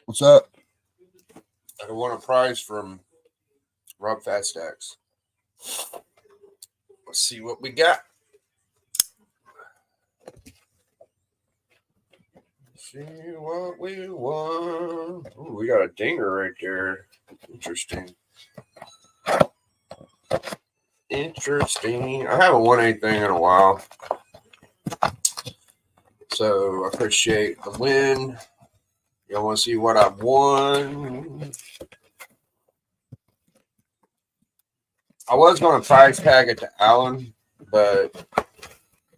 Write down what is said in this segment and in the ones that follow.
What's up? I won a prize from Rob Fat Stacks. Let's see what we got. See what we won. Ooh, we got a dinger right there. Interesting. Interesting. I haven't won anything in a while. So I appreciate the win. Y'all want to see what I've won? I was going to prize tag it to Alan, but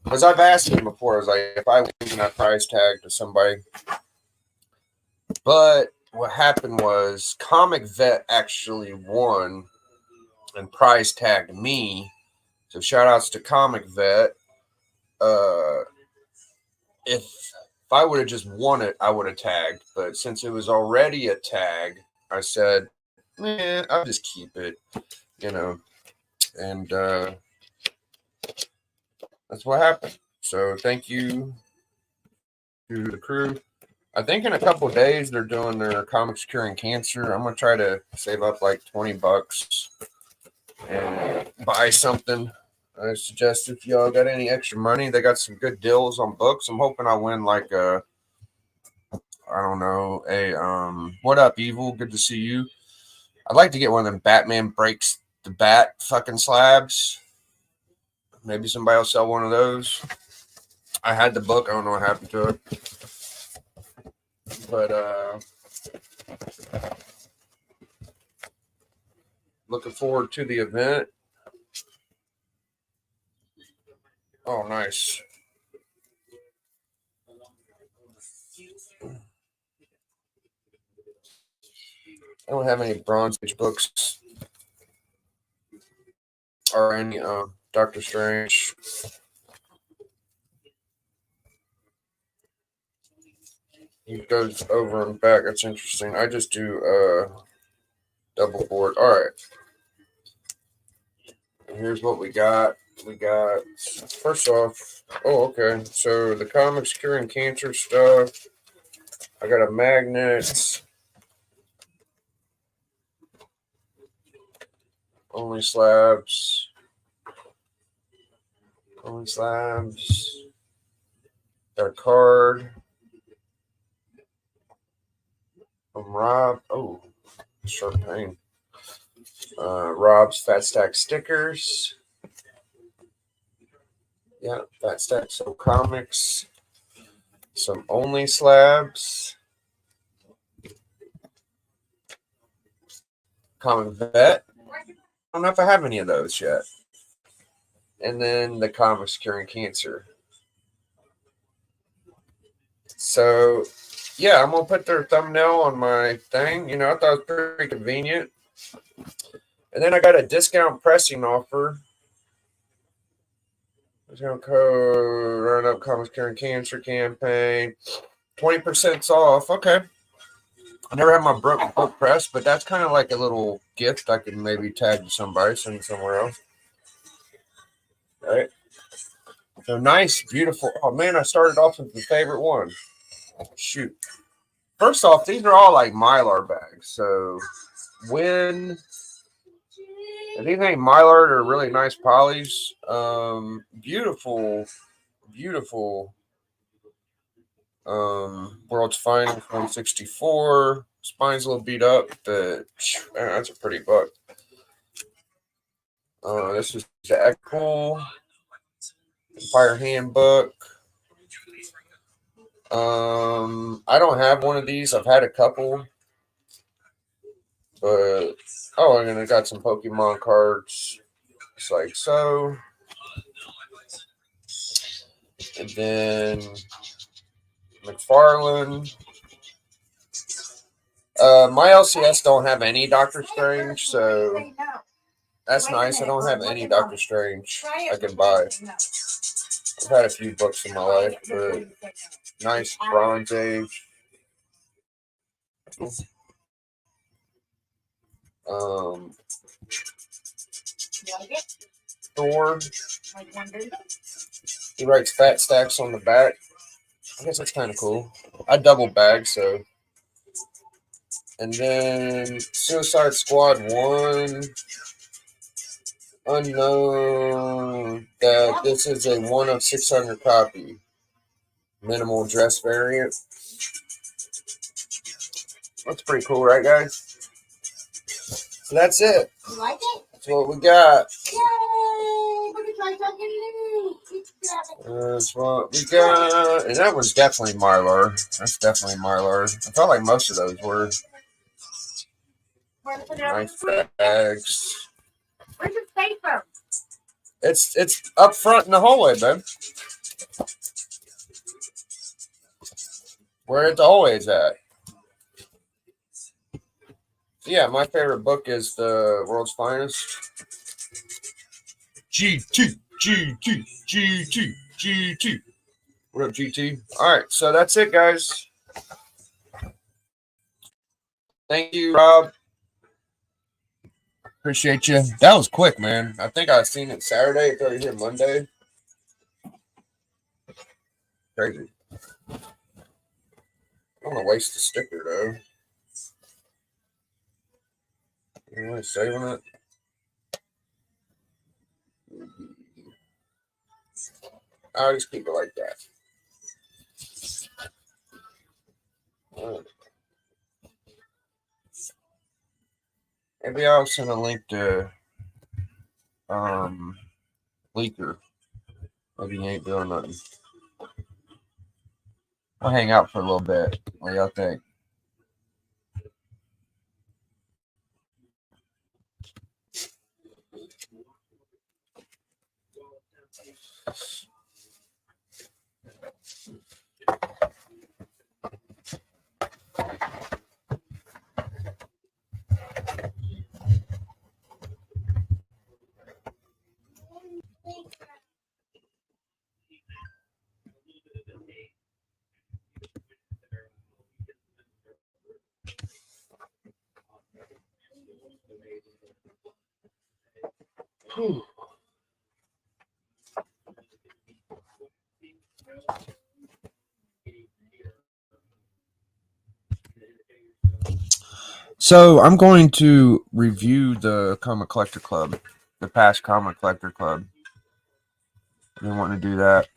because I've asked him before, I was like, if I win, can I prize tag to somebody? But what happened was Comic Vet actually won and prize tagged me. So shout outs to Comic Vet. If I would have just won it, I would have tagged. But since it was already a tag, I said, man, I'll just keep it, you know. And that's what happened. So thank you to the crew. I think in a couple of days they're doing their comics curing cancer. I'm gonna try to save up like $20 and buy something. I suggest if y'all got any extra money, they got some good deals on books. I'm hoping I win like a, I don't know, what up, Evil? Good to see you. I'd like to get one of them Batman breaks the bat fucking slabs. Maybe somebody will sell one of those. I had the book. I don't know what happened to it. But looking forward to the event. Oh, nice. I don't have any Bronze Age books or any Doctor Strange. It goes over and back. That's interesting. I just do double board. All right. And here's what we got. We got, first off, oh, okay. So the comics curing cancer stuff. I got a magnet. Only slabs. Only slabs. Got a card from Rob. Oh, sharp pain. Rob's Fat Stack stickers. Yeah, Fat Stack So Comics. Some only slabs. Comic Vet. I don't know if I have any of those yet. And then the comics curing cancer. So, yeah, I'm going to put their thumbnail on my thing. You know, I thought it was pretty convenient. And then I got a discount pressing offer. Discount code, run up comics curing cancer campaign. 20% off. Okay. I never had my book pressed, but that's kind of like a little gift I could maybe tag to somebody, send somewhere else. Right? So nice, beautiful. Oh, man, I started off with the favorite one. Shoot. First off, these are all like Mylar bags. So when these ain't Mylar, they're really nice polys. Beautiful, beautiful. World's Finest 164. Spine's a little beat up, but man, that's a pretty book. This is the Echo Empire Handbook. I don't have one of these. I've had a couple, but oh, and I got some Pokemon cards. It's like so, and then McFarlane. My LCS don't have any Doctor Strange, so that's nice. I don't have any Doctor Strange I can buy. I've had a few books in my life, but nice Bronze Age. Um, store. He writes fat stacks on the back. I guess that's kind of cool. I double bag, so. And then Suicide Squad 1. Unknown that this is a 1 of 600 copy. Minimal dress variant. That's pretty cool, right, guys? So that's it. You like it? That's what we got. Yay! We're gonna try something new. That's what we got. And that was definitely Mylar. That's definitely Mylar. I felt like most of those were. Nice bags. Where's your paper? It's up front in the hallway, babe. Where the hallway's at. Yeah, my favorite book is The World's Finest. GT, GT, GT, GT. What up, GT? All right, so that's it, guys. Thank you, Rob. Appreciate you. That was quick, man. I think I seen it Saturday. It's already here Monday. Crazy. I don't want to waste the sticker, though. You want to saving it? I'll just keep it like that. All right. Maybe I'll send a link to Leaker. Maybe he ain't doing nothing. I'll hang out for a little bit. What do y'all think? So I'm going to review the Comic Collector Club, the past Comic Collector Club. You want to do that?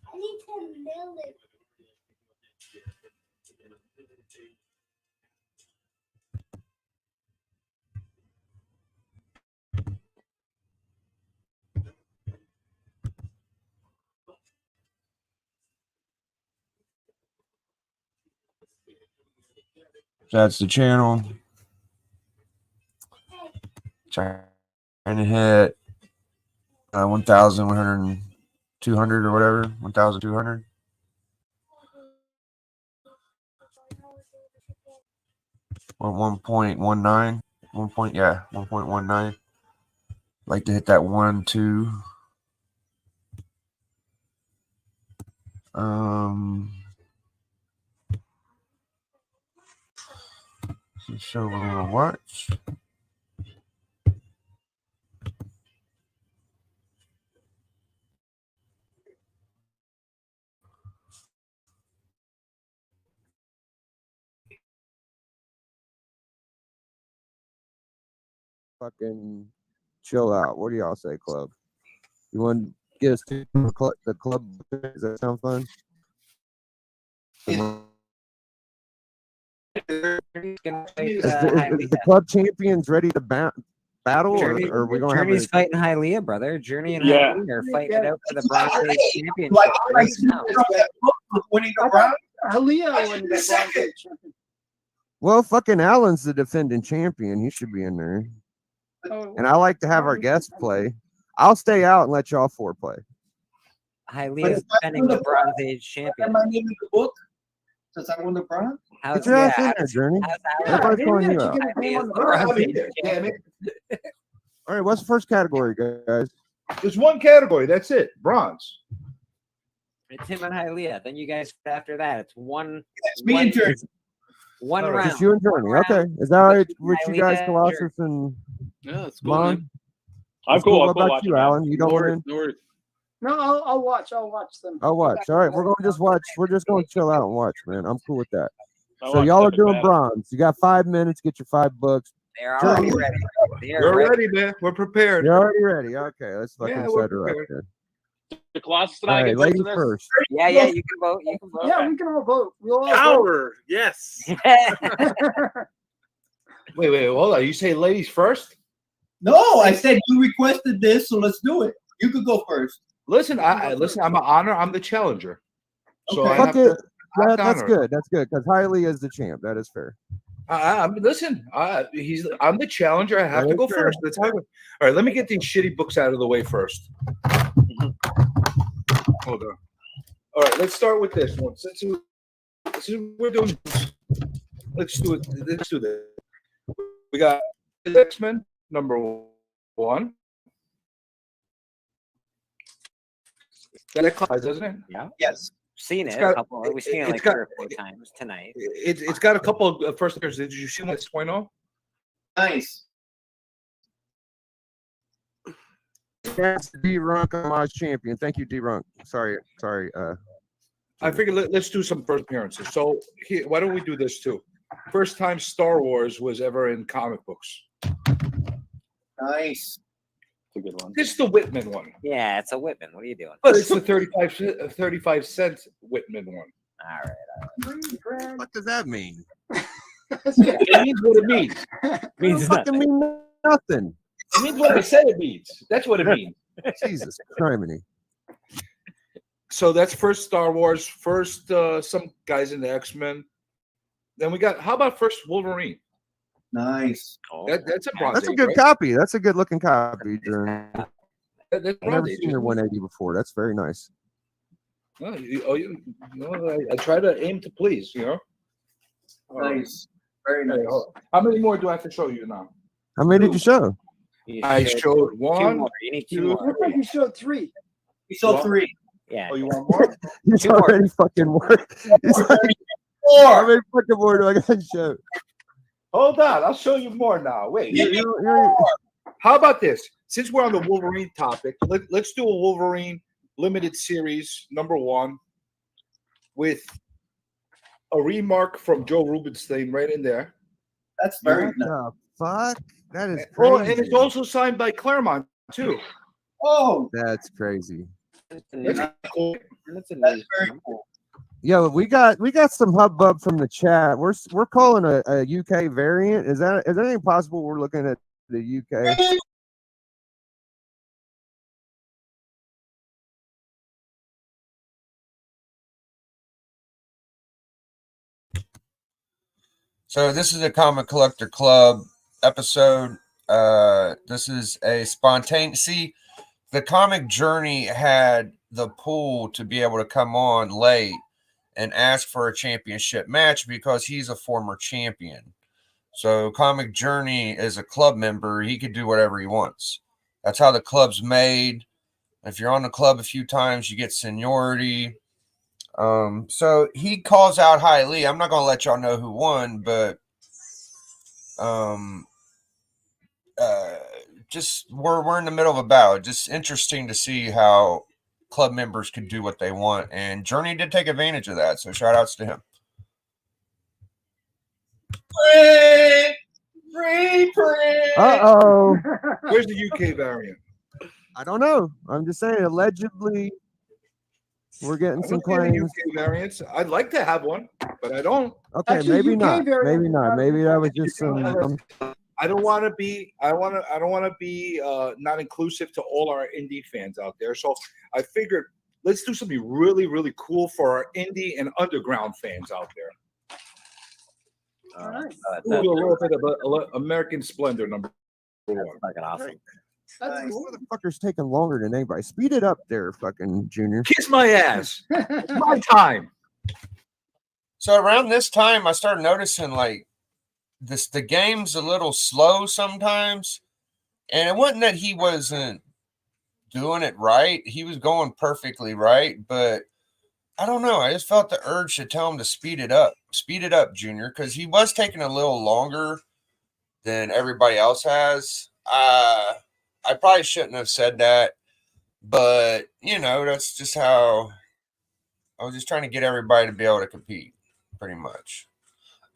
I need to mail it. That's the channel. Trying to hit 1,100, 200 or whatever, 1,200. Or 1.19. 1.19. Like to hit that 1, 2. Show a little watch. Fucking chill out. What do y'all say, club? You want to get us to the club? Does that sound fun? Is the club champions ready to bounce? battle, Journey, or are we gonna Journey's have fighting Hialeah, brother. Journey and Yeah. Hialeah are fighting it out for the Bronze Age Championship. Like, right now. winning I the thought round. Aaliyah won the Bronze Age champion. well, fucking Allen's the defending champion. He should be in there. Oh, And I like to have our guests play. I'll stay out and let y'all four play. Hialeah is defending the Bronze Age Am champion. I naming the book? Since I won the bronze? How's, Get your ass yeah, in there, Journey. how's yeah, Everybody's damn calling it, you you out. get his name on the Hialeah's Bronze the Age Bronze Age Damn champion? it. All right, what's the first category, guys? There's one category. That's it. Bronze. It's him and Hialeah. Then you guys after that. It's one. It's me and Jerry. One All right, round. Just you and Journey. One Okay. round. Is that all right with you guys, Hialeah, Colossus and Yeah, that's cool, man. Mon? I'm That's cool. What I'm cool about watching you, that. Alan? You don't No worries, win? no worries. No, I'll watch. I'll watch them. I'll watch. All right, we're going to just watch. We're just going to chill out and watch, man. I'm cool with that. I So watched y'all are Epic doing Battle. bronze. You got 5 minutes. Get your 5 books. They're already Journey. ready. They are We're ready. ready, man. We're prepared. You're already ready. Okay, let's fucking Yeah, we're set her up prepared. then. The Colossus and All I right, get votes lady in this. first. Yeah, yeah. You can vote. You can vote. Yeah, we can all vote. We'll all vote. Power, yes. Wait, hold on. You say ladies first? No, I said you requested this, so let's do it. You could go first. Listen, listen. I'm an honor. I'm the challenger. So Okay. I Fuck have it. to. I have to That's honor good. That's good because Hialeah is the champ. That is fair. Listen, I'm the challenger. I have That to is go fair. first. That's how. All right, let me get these shitty books out of the way first. Hold on. All right, let's start with this one. Since we're doing, let's do it. Let's do this. We got X-Men #1. That class, doesn't it? Yeah. Yes. Seen It's it got- a couple. We've seen it it's like got- 3 or 4 times tonight. It's got a couple of first appearances. Did you see that 2.0? Nice. That's D-Runk on my champion. Thank you, D-Runk. Sorry. I figured let's do some first appearances. So here, why don't we do this too? First time Star Wars was ever in comic books. Nice. It's a good one. This is the Whitman one, Yeah, it's a Whitman. What are you doing? but it's the 35-cent Whitman one. All right. What does that mean? It means what it means. Means It fucking mean nothing. It means what I said it means. That's what it means. Jesus criminy. So that's first Star Wars, first some guys in the X-Men. Then we got, how about first Wolverine? Nice. Oh, That's a bronze That's a age, good right? copy. That's a good looking copy, Journey. That's I've bronze never age, seen your isn't it? 180 before. That's very nice. I try to aim to please, you know. Nice. Very Hey, nice. hold on. How many more do I have to show you now? How many did you show? You I should- showed 2 one. more. You need 2 two, more. Looks like you showed 3. We saw Well, 3. Yeah. Oh, you want more? He's 2 more. already fucking work. He's like, how 4. many fucking more do I got to show? Hold on, I'll show you more now. Wait. You're- How about this? Since we're on the Wolverine topic, let's do a Wolverine limited series #1 with a remark from Joe Rubinstein right in there. That's very What nice. the fuck? That is Oh, crazy. and it's also signed by Claremont too. Oh, That's crazy. That's a new- That's cool. that's a that's new- very cool. Yo, we got some hubbub from the chat. We're calling a UK variant. Is that anything possible? We're looking at the UK. So this is a Comic Collector Club episode. This is a spontaneous. See, the Comic Journey had the pull to be able to come on late and ask for a championship match because he's a former champion. So Comic Journey is a club member. He could do whatever he wants. That's how the club's made. If you're on the club a few times, you get seniority. So he calls out Hialeah. I'm not going to let y'all know who won, but just we're in the middle of a battle. Just interesting to see how club members can do what they want, and Journey did take advantage of that. So shout outs to him. Uh-oh. Where's the UK variant? I don't know. I'm just saying, allegedly, we're getting I some don't see any claims. UK variants. I'd like to have one, but I don't. Okay, Actually, maybe UK not. variant Maybe not. Maybe that was just some. I don't want to be. I don't want to be not inclusive to all our indie fans out there. So I figured let's do something really, really cool for our indie and underground fans out there. All right. We'll do a little bit of American Splendor number one. Fucking awesome. That's This cool. motherfucker's taking longer than anybody. Speed it up there, fucking Junior. Kiss my ass. It's my time. So around this time, I started noticing like the game's a little slow sometimes, and it wasn't that he wasn't doing it right; he was going perfectly right. But I don't know. I just felt the urge to tell him to speed it up, Junior, because he was taking a little longer than everybody else has. I probably shouldn't have said that, but you know, that's just how I was just trying to get everybody to be able to compete. Pretty much.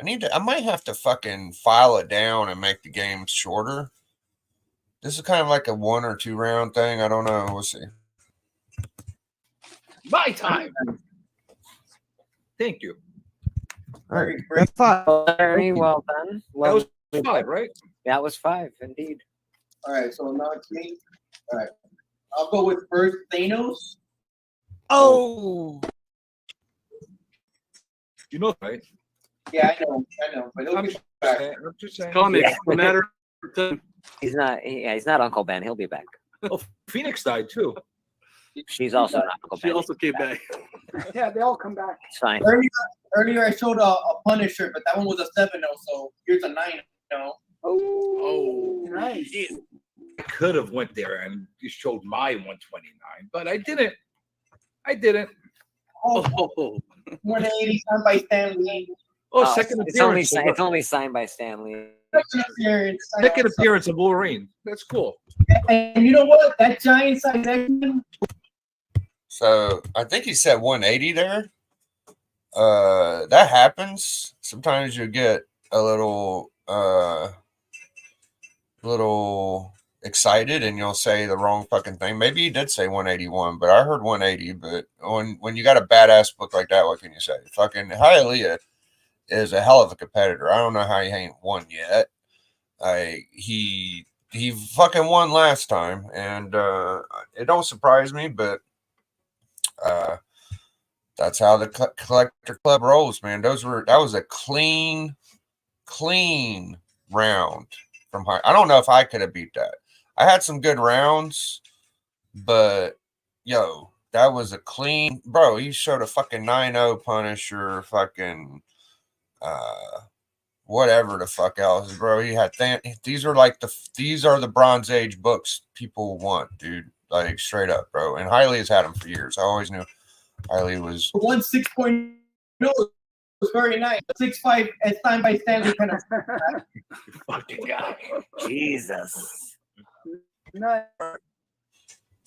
I might have to fucking file it down and make the game shorter. This is kind of like a 1 or 2 round thing. I don't know. We'll see. My time. Thank you. All right, that's 5. Very well done. That was Lovely. 5, right? That was 5, indeed. All right, so now it's me. All right, I'll go with first Thanos. Oh, You know, right? Yeah, I know, but he'll I'm be just back. saying. I'm just saying. Comics, no matter. He's not Uncle Ben. He'll be back. Oh, Phoenix died too. She's also not Uncle She Ben. also came back. Yeah, they all come back. It's fine. Earlier I showed a Punisher, but that one was a 7-0, so here's a 9-0. Oh, Nice. shit. I could have went there and you showed my 129, but I didn't. I didn't. Oh, Oh, 180 signed by Stan Lee. Oh, Oh, second it's only appearance. it's only signed by Stanley. Second appearance. Second appearance of Wolverine. That's cool. And you know what? That giant size X-Men, So I think he said 180 there. That happens. Sometimes you get a little excited and you'll say the wrong fucking thing. Maybe he did say 181, but I heard 180. But when you got a badass book like that, what can you say? Fucking Hialeah is a hell of a competitor. I don't know how he ain't won yet. He fucking won last time, and it don't surprise me, but that's how the collector club rolls, man. That was a clean round from high. I don't know if I could have beat that. I had some good rounds, but yo, that was a clean, bro. He showed a fucking 9-0 Punisher, fucking whatever the fuck else, bro. He had these are the Bronze Age books people want, dude. Like straight up, bro. And Hailey has had them for years. I always knew Hailey was 1 6.0 was very nice. 6.5 and signed by Stanley kind of. Fucking guy. Jesus. Nice.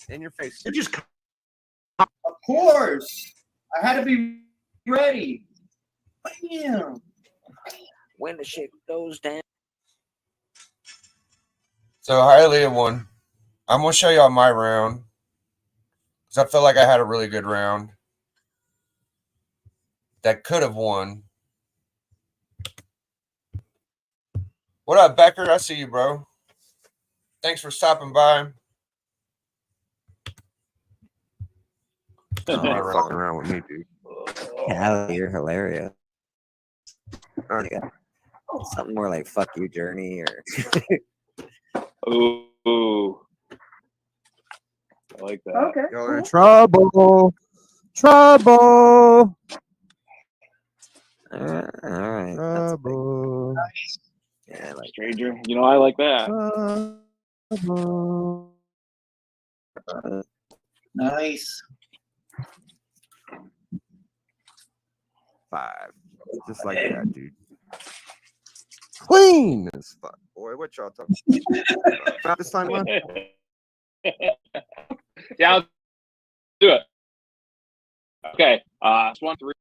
in your face. You just Of course, I had to be ready. Bam. When to shake those down. so Hialeah won. I'm gonna show y'all my round because I feel like I had a really good round that could have won. What up, Becker? I see you, bro. Thanks for stopping by. Oh, you're fucking around with me, dude. Yeah, you're hilarious. All right. Something more like "fuck you, Journey" or Ooh. I like that. Okay. You're in Cool. trouble. Trouble. all right. That's Trouble. yeah, like Stranger. You know, I like that. Trouble. Nice. 5. Just like that, dude. Clean as fuck. Boy, what y'all talking about this time, man? Yeah, I'll do it. Okay. It's 1-3.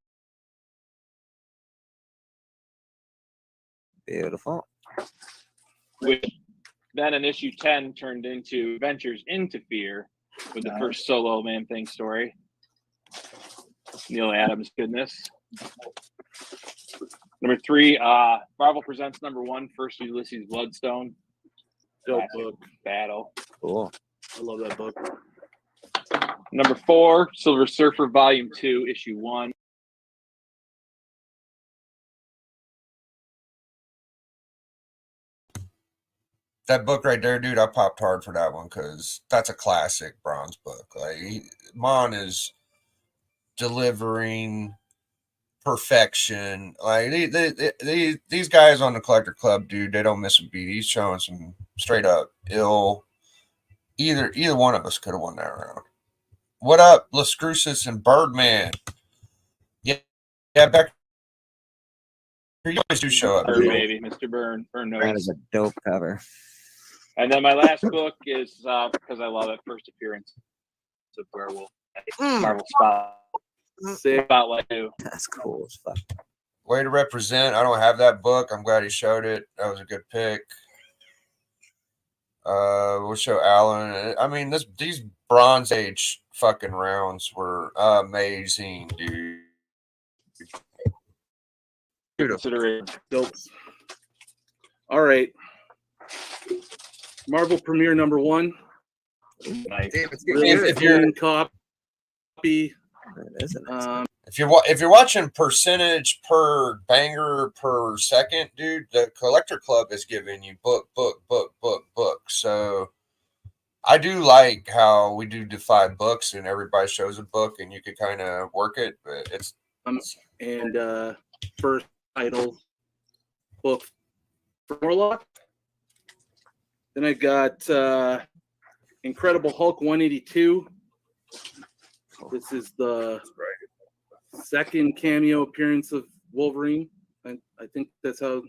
beautiful. Which then in issue 10 turned into Ventures into Fear with the first solo Man Thing story. Neil Adams goodness. Number 3, Marvel Presents #1, First Ulysses Bloodstone. Dope Classic book. battle. Cool. I love that book. Number 4, Silver Surfer Volume 2, Issue 1. That book right there, dude, I popped hard for that one because that's a classic Bronze book. Like Mon is delivering perfection. Like these guys on the Collector Club, dude, they don't miss a beat. He's showing some straight up ill. Either one of us could have won that round. What up, Lascrusis and Birdman? Yeah, Becker. You always do show up, Burn, dude. baby, Mr. Burn. Burn That notes. is a dope cover. And then my last book is, because I love it, first appearance of Werewolf. Marvel Spotlight 2. That's cool as fuck. Way to represent. I don't have that book. I'm glad he showed it. That was a good pick. We'll show Alan. I mean, these Bronze Age fucking rounds were amazing, dude. Considering Dope. All right. Marvel Premiere #1. nice. If you're Clean copy. That is a nice if you're watching percentage per banger per second, dude, the Collector Club is giving you book. So I do like how we do 5 books and everybody shows a book and you could kind of work it, but it's And first title book for Warlock. Then I got Incredible Hulk 182. This is the second cameo appearance of Wolverine. I think that's how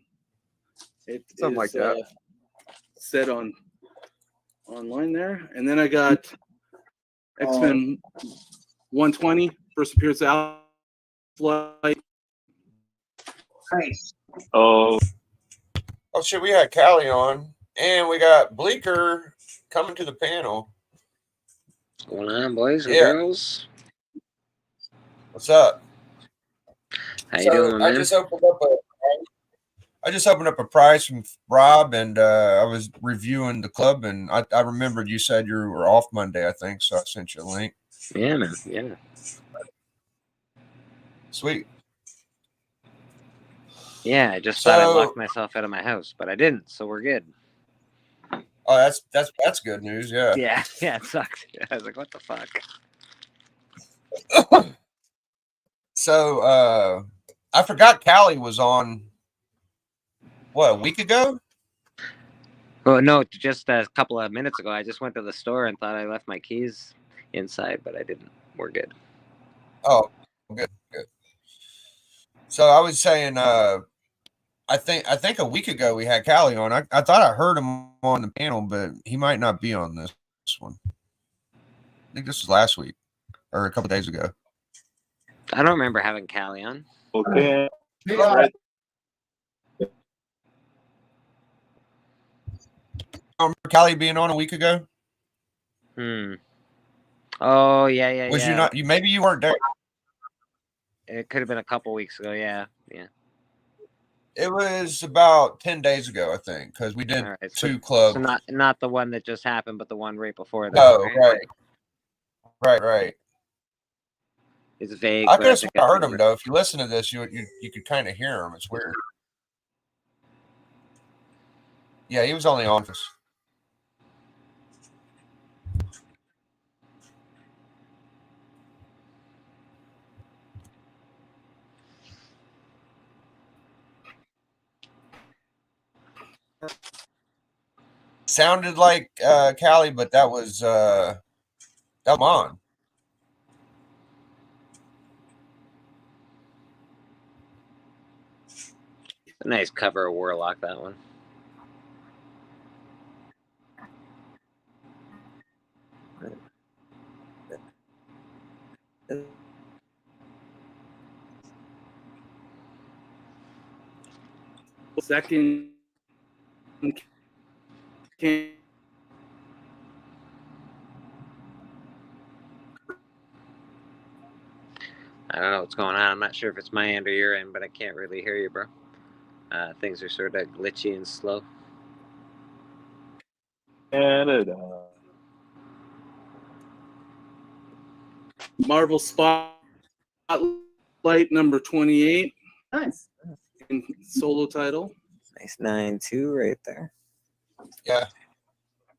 it Something like is, that. said online there. And then I got X-Men 120, first appearance of Flight. Nice. Oh, shit, we had Callie on and we got Bleeker coming to the panel. What's going on, boys and Yeah. girls? What's up? How you doing, my I man? just opened up a prize from Rob, and I was reviewing the club, and I remembered you said you were off Monday, I think, so I sent you a link. Yeah, man. Yeah. Sweet. Yeah, I just thought I So- locked myself out of my house, but I didn't, so we're good. Oh, that's good news. Yeah. Yeah, yeah, it sucked. I was like, what the fuck? So I forgot Callie was on. What, a week ago? Oh no, just a couple of minutes ago, I just went to the store and thought I left my keys inside, but I didn't. We're good. Oh, good. So I was saying, I think a week ago we had Callie on. I thought I heard him on the panel, but he might not be on this one. I think this was last week or a couple days ago. I don't remember having Callie on. okay. Yeah. Remember Callie being on a week ago? Oh yeah. Was you not? Maybe you weren't there. It could have been a couple weeks ago. Yeah. It was about 10 days ago, I think, because we did All right, 2 clubs. So not the one that just happened, but the one right before that. No, right. It's vague. I but could have think sworn I heard him remember. though. If you listen to this, you could kind of hear him. It's weird. Yeah, he was on the office. Sounded like Callie, but that was on. A nice cover of Warlock, that one. Second I don't know what's going on. I'm not sure if it's my end or your end, but I can't really hear you, bro. things are sort of glitchy and slow. Canada. Marvel Spotlight number 28 Nice. in solo title. Nice 9-2 right there. Yeah.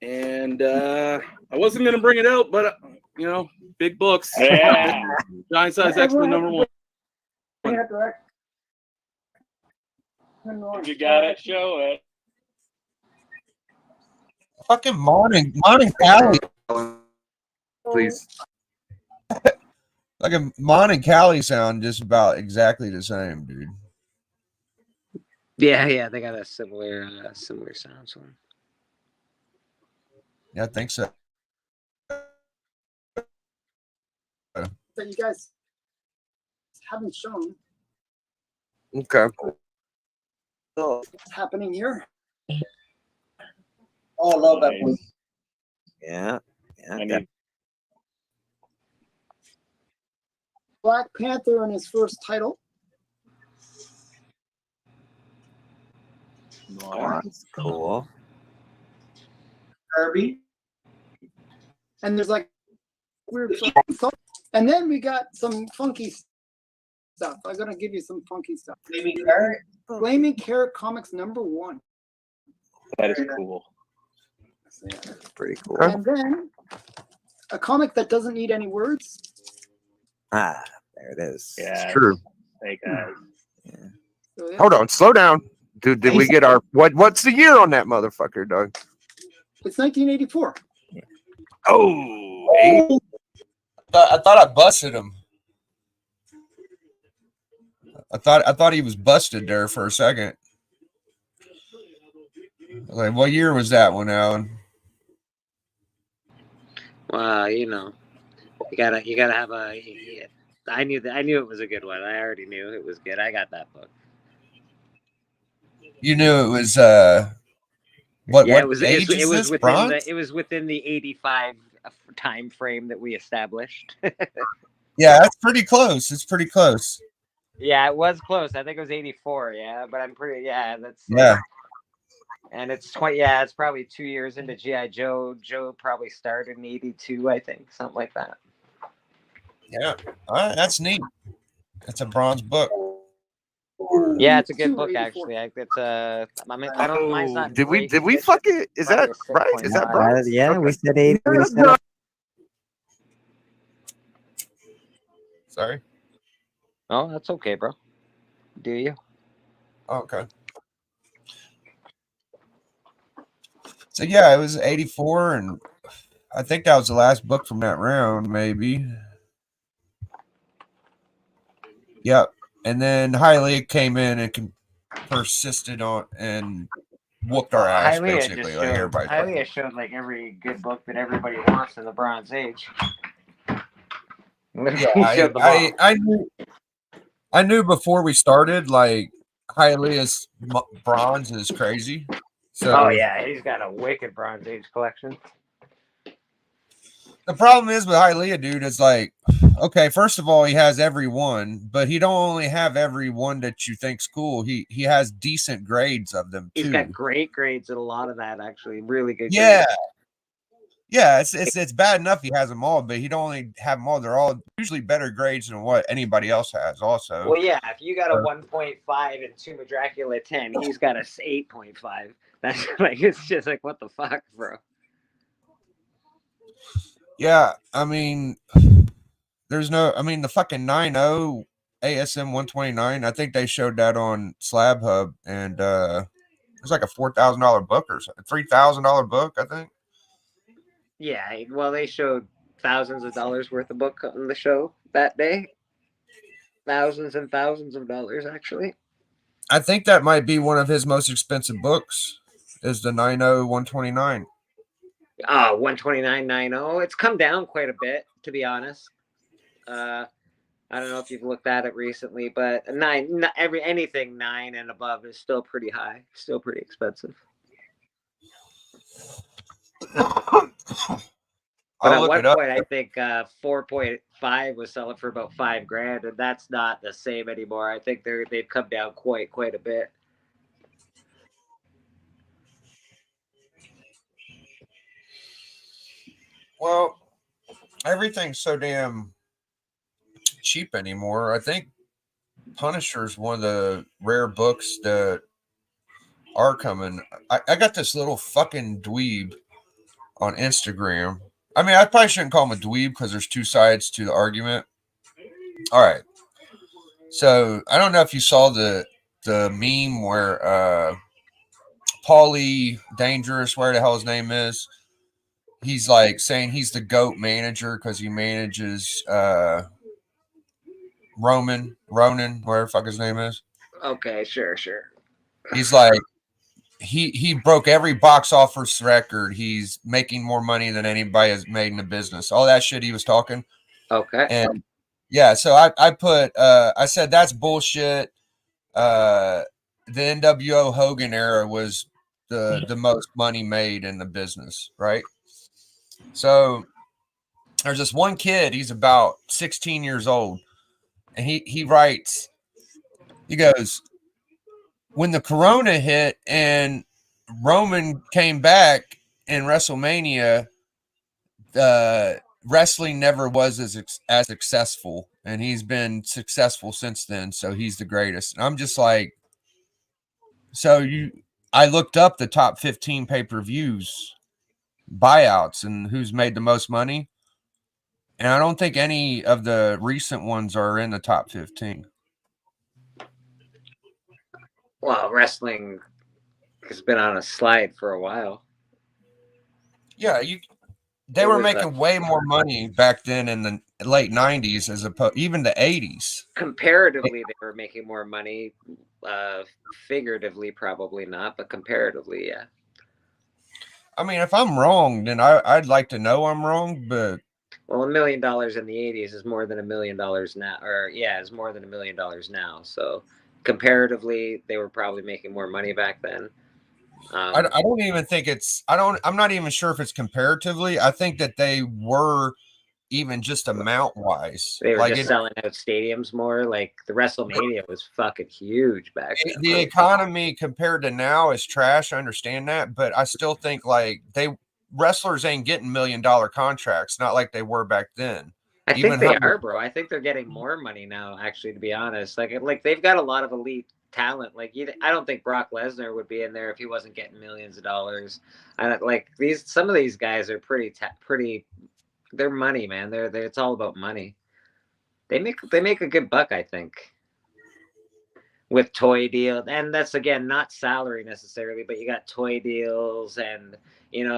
And I wasn't going to bring it out, but, big books. Yeah. Giant Size X-Men number 1. We have to If you got it, show it. Fucking morning Cali, please. Like a Mon and Cali sound just about exactly the same, dude. Yeah, they got a similar sound to them. Yeah, I think so. that you guys haven't shown Okay. what's happening here. Oh, I love that Nice. one. Yeah. I need Black Panther in his first title. That's cool. Kirby. And there's like weird stuff. And then we got some funky stuff. I'm gonna give you some funky stuff. Maybe Carrot. Flaming Carrot Comics #1. that is cool. Pretty cool. And then a comic that doesn't need any words. Ah, there it is. Yeah. True. Hey guys. So, yeah, Hold on, slow down. Dude, did we get our what's the year on that motherfucker, Doug? it's 1984. Oh, I thought I busted him. I thought he was busted there for a second. Like, what year was that one, Alan? Well, you gotta have a. Yeah, I knew it was a good one. I already knew it was good. I got that book. You knew it was What age was is this? within Bronze? it was within the 85 time frame that we established. Yeah, that's pretty close. It's pretty close. Yeah, it was close. I think it was 84. Yeah, but I'm pretty. Yeah, that's Yeah. And it's 20. Yeah, it's probably 2 years into GI Joe. Joe probably started in 82, I think, something like that. Yeah. All right, that's neat. It's a bronze book. Yeah, it's a good 2 or book 84. actually. It's I mean, I don't. Mine's not. did we great did we condition. fuck it? Is that Probably a right? Is that 6.5. bronze? Yeah, Okay. we said 8. We said No. Sorry. Oh, that's okay, bro. Do you? Okay. So yeah, it was 84, and I think that was the last book from that round, maybe. Yep. And then Hialeah came in and persisted on and whooped our ass, basically, like everybody. Hialeah showed like every good book that everybody wants in the Bronze Age. He showed them all. I knew before we started, like Hialeah's bronze is crazy. So Oh yeah, he's got a wicked Bronze Age collection. the problem is with Hialeah, dude, is like, okay, first of all, he has every one, but he don't only have every one that you think's cool. He has decent grades of them too. He's got great grades at a lot of that, actually. Really good Yeah. grades. Yeah, it's bad enough he has them all, but he don't only have them all. They're all usually better grades than what anybody else has. Also, Well, yeah, if you got a 1.5 and Tomb of Dracula 10, he's got a 8.5. That's like, it's just like, what the fuck, bro? yeah, I mean, the fucking 9.0 ASM 129. I think they showed that on Slab Hub, and it was like a $4,000 book or $3,000 book, I think. Yeah, well, they showed thousands of dollars worth of book on the show that day. Thousands and thousands of dollars, actually. I think that might be one of his most expensive books. Is the 9.0 129. 129.90. It's come down quite a bit, to be honest. I don't know if you've looked at it recently, but anything 9 and above is still pretty high, still pretty expensive. But at one point, I think 4.5 was selling for about $5,000, and that's not the same anymore. I think they've come down quite a bit. Well, everything's so damn cheap anymore. I think Punisher is one of the rare books that are coming. I got this little fucking dweeb on Instagram. I mean, I probably shouldn't call him a dweeb because there's two sides to the argument. All right. So I don't know if you saw the meme where Paulie Dangerous, where the hell his name is, he's like saying he's the GOAT manager because he manages Ronan, whatever the fuck his name is. Okay, sure. He's like he broke every box office record. He's making more money than anybody has made in the business. All that shit he was talking. Okay. And yeah, so I put I said that's bullshit. The NWO Hogan era was the most money made in the business, right? So there's this one kid, he's about 16 years old, and he writes, he goes, when the corona hit and Roman came back in WrestleMania, wrestling never was as successful, and he's been successful since then, so he's the greatest. And I'm just like, I looked up the top 15 pay-per-views buyouts and who's made the most money, and I don't think any of the recent ones are in the top 15. Well, wrestling has been on a slide for a while. Yeah, they were making way more money back then in the late 90s as opposed even the 80s. Comparatively, they were making more money. Figuratively, probably not, but comparatively, yeah. I mean, if I'm wrong, then I'd like to know I'm wrong, but well, $1 million in the 80s is more than $1 million now, or yeah, it's more than $1 million now. So comparatively, they were probably making more money back then. I don't even think I'm not even sure if it's comparatively. I think that they were even just amount wise. They were just selling out stadiums more. Like the WrestleMania was fucking huge back then. The economy compared to now is trash. I understand that, but I still think like wrestlers ain't getting $1 million contracts, not like they were back then. I think they are, bro. I think they're getting more money now, actually, to be honest. Like they've got a lot of elite talent. Like I don't think Brock Lesnar would be in there if he wasn't getting millions of dollars. And like some of these guys are pretty. They're money, man. It's all about money. They make a good buck, I think, with toy deals, and that's again not salary necessarily, but you got toy deals and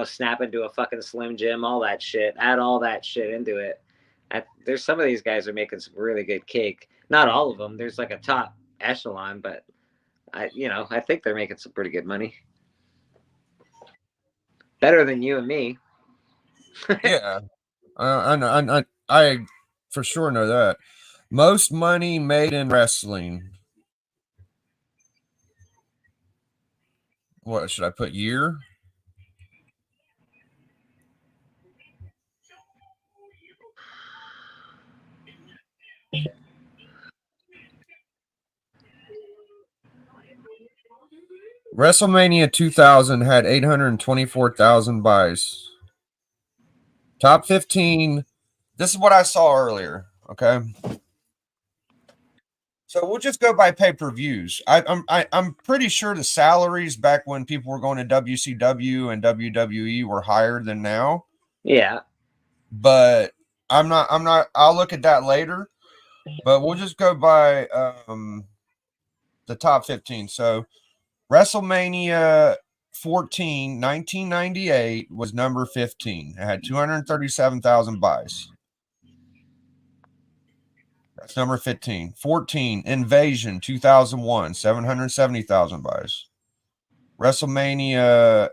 snap into a fucking Slim Jim, all that shit. Add all that shit into it. There's some of these guys are making some really good cake. Not all of them. There's like a top echelon, but I think they're making some pretty good money. Better than you and me. Yeah, I for sure know that. Most money made in wrestling. What should I put year? WrestleMania 2000 had 824,000 buys. Top 15. This is what I saw earlier. Okay. So we'll just go by pay-per-views. I'm pretty sure the salaries back when people were going to WCW and WWE were higher than now. Yeah. But I'm not I'll look at that later. But we'll just go by the top 15. So WrestleMania 14, 1998 was number 15. It had 237,000 buys. That's number 15. 14, Invasion 2001, 770,000 buys. WrestleMania,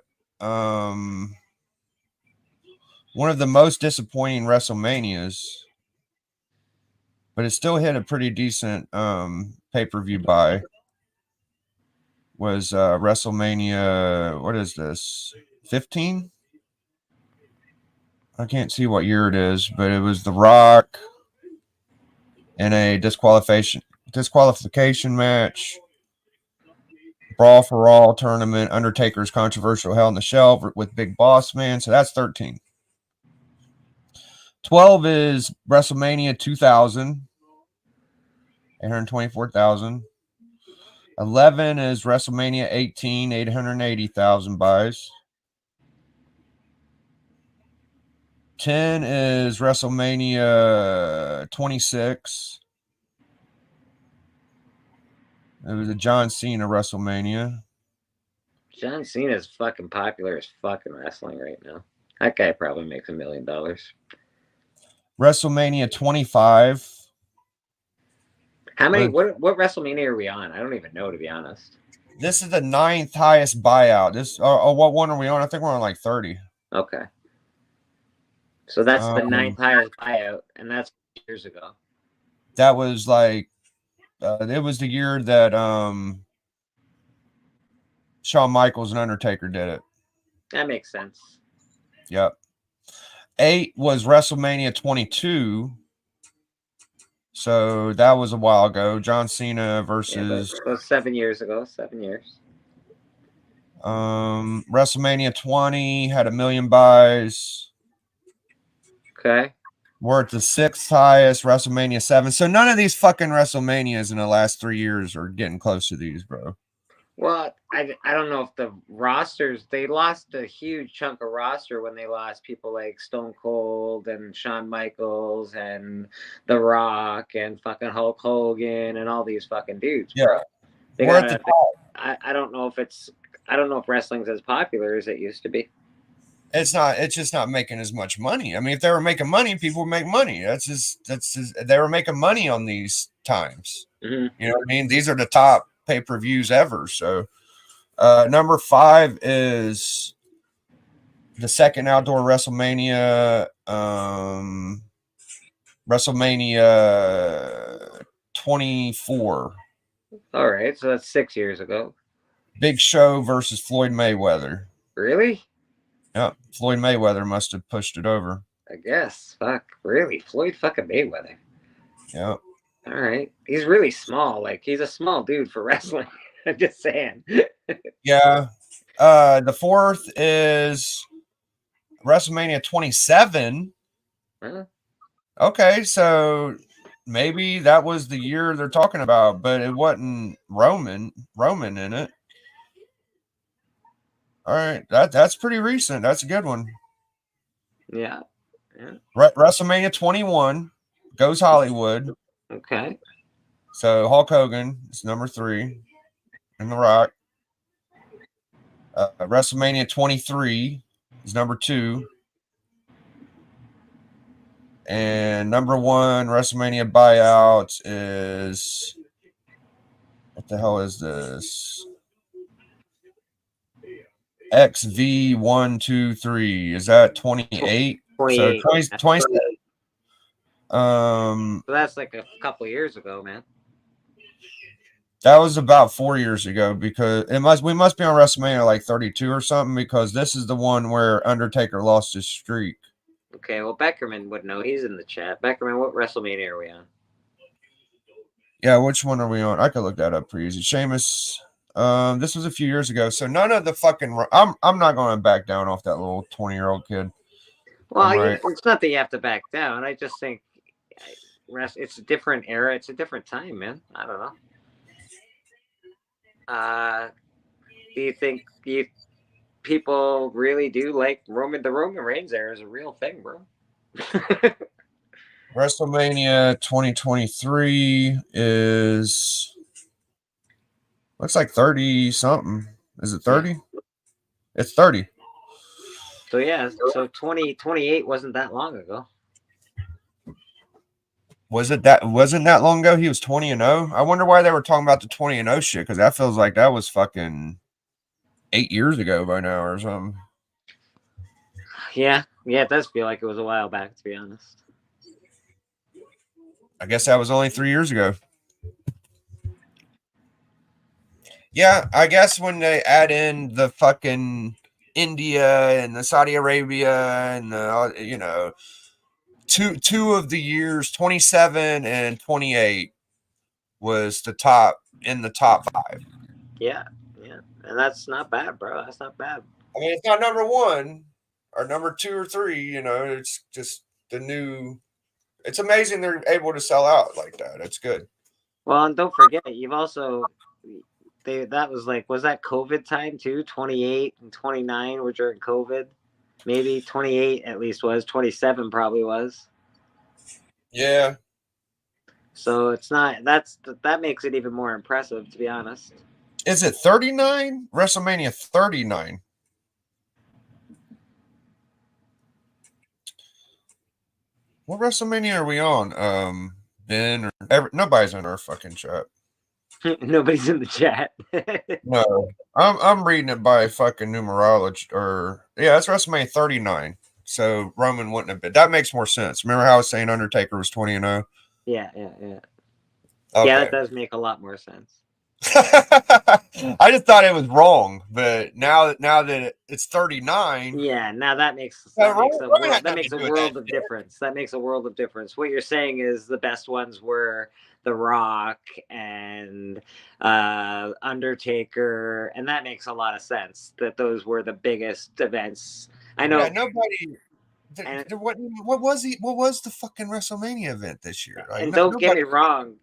one of the most disappointing WrestleManias, but it still hit a pretty decent pay-per-view buy, was WrestleMania, what is this, 15? I can't see what year it is, but it was The Rock in a disqualification match, Brawl for All tournament, Undertaker's controversial Hell in the Cell with Big Boss Man. So that's 13. 12 is WrestleMania 2000, 824,000. 11 is WrestleMania 18, 880,000 buys. 10 is WrestleMania 26. It was a John Cena WrestleMania. John Cena's fucking popular as fucking wrestling right now. That guy probably makes $1 million. WrestleMania 25. How many? But What WrestleMania are we on? I don't even know, to be honest. this is the 9th highest buyout. This what one are we on? I think we're on like 30. Okay. So that's the 9th highest buyout, and that's years ago. That was like it was the year that Shawn Michaels and Undertaker did it. That makes sense. Yep. 8 was WrestleMania 22. So that was a while ago. John Cena versus That was 7 years ago. 7 years. WrestleMania 20 had 1 million buys. Okay. We're at the 6th highest, WrestleMania 7. So none of these fucking WrestleManias in the last 3 years are getting close to these, bro. Well, I don't know if the rosters, they lost a huge chunk of roster when they lost people like Stone Cold and Shawn Michaels and The Rock and fucking Hulk Hogan and all these fucking dudes, bro. Yeah. We're at the top. I don't know if wrestling's as popular as it used to be. It's just not making as much money. I mean, if they were making money, people would make money. They were making money on these times. Mm-hmm. You know what I mean? These are the top pay-per-views ever. So number 5 is the second outdoor WrestleMania, WrestleMania 24. All right, so that's 6 years ago. Big Show versus Floyd Mayweather. Really? Yeah, Floyd Mayweather must have pushed it over. I guess. Fuck, really? Floyd fucking Mayweather. Yeah. All right. He's really small. Like, he's a small dude for wrestling. I'm just saying. Yeah. The 4th is WrestleMania 27. Huh? Okay, so maybe that was the year they're talking about, but it wasn't Roman in it. All right, that's pretty recent. That's a good one. Yeah. WrestleMania 21 goes Hollywood. Okay. So Hulk Hogan is number 3, and The Rock. WrestleMania 23 is number 2. And number 1 WrestleMania buyout is, what the hell is this? XV123. Is that 28? 28. So 20. So that's like a couple years ago, man. That was about 4 years ago, because we must be on WrestleMania like 32 or something, because this is the one where Undertaker lost his streak. Okay, well, Beckerman would know. He's in the chat. Beckerman, what WrestleMania are we on? Yeah, which one are we on? I could look that up pretty easy. Sheamus. This was a few years ago, so none of the fucking. I'm not going to back down off that little 20-year-old kid. Well, right. It's not that you have to back down. I just think it's a different era. It's a different time, man. I don't know. Do you think people really do like the Roman Reigns era is a real thing, bro? WrestleMania 2023 is, looks like 30 something. Is it 30? Yeah. It's 30. So yeah, so 2028 wasn't that long ago. Wasn't that long ago? He was 20-0. I wonder why they were talking about the 20-0 shit, because that feels like that was fucking 8 years ago by now or something. Yeah, it does feel like it was a while back, to be honest. I guess that was only 3 years ago. Yeah, I guess when they add in the fucking India and the Saudi Arabia and the, you know, two of the years, 27 and 28 was the top 5. Yeah, and that's not bad, bro. That's not bad. I mean, it's not number 1 or number 2 or 3. You know, it's just the new. It's amazing they're able to sell out like that. It's good. Well, and don't forget, you've also that was that COVID time too? 28 and 29 were during COVID. Maybe 28 at least was. 27 probably was. Yeah. So it's not that makes it even more impressive, to be honest. Is it 39? WrestleMania 39. What WrestleMania are we on? Ben or nobody's in our fucking chat. Nobody's in the chat. No, I'm reading it by fucking numerology. Or yeah, it's WrestleMania 39. So Roman wouldn't have been. That makes more sense. Remember how I was saying Undertaker was 20-0? Yeah. Okay. Yeah, that does make a lot more sense. I just thought it was wrong, but now that it's 39. Yeah, now that makes Yeah, a world of difference. That makes a world of difference. What you're saying is the best ones were The Rock and Undertaker, and that makes a lot of sense. That those were the biggest events. I know. Yeah, nobody. What was the fucking WrestleMania event this year? Like, and don't get me wrong,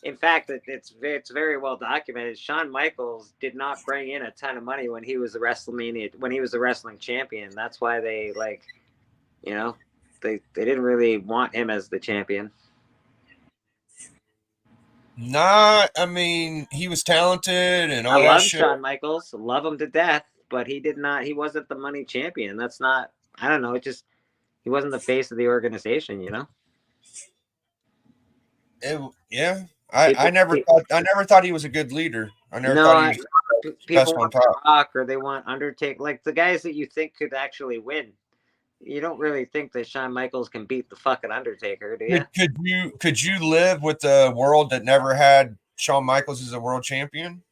in fact, it's very well documented. Shawn Michaels did not bring in a ton of money when he was the wrestling champion. That's why they they didn't really want him as the champion. Nah, I mean, he was talented and all I that love shit. Shawn Michaels, love him to death, but he wasn't the money champion. That's not, I don't know, he wasn't the face of the organization, you know? I never thought he was a good leader. I never thought he was people want Rock or they want Undertaker, like the guys that you think could actually win. You don't really think that Shawn Michaels can beat the fucking Undertaker, do you? Could you live with a world that never had Shawn Michaels as a world champion?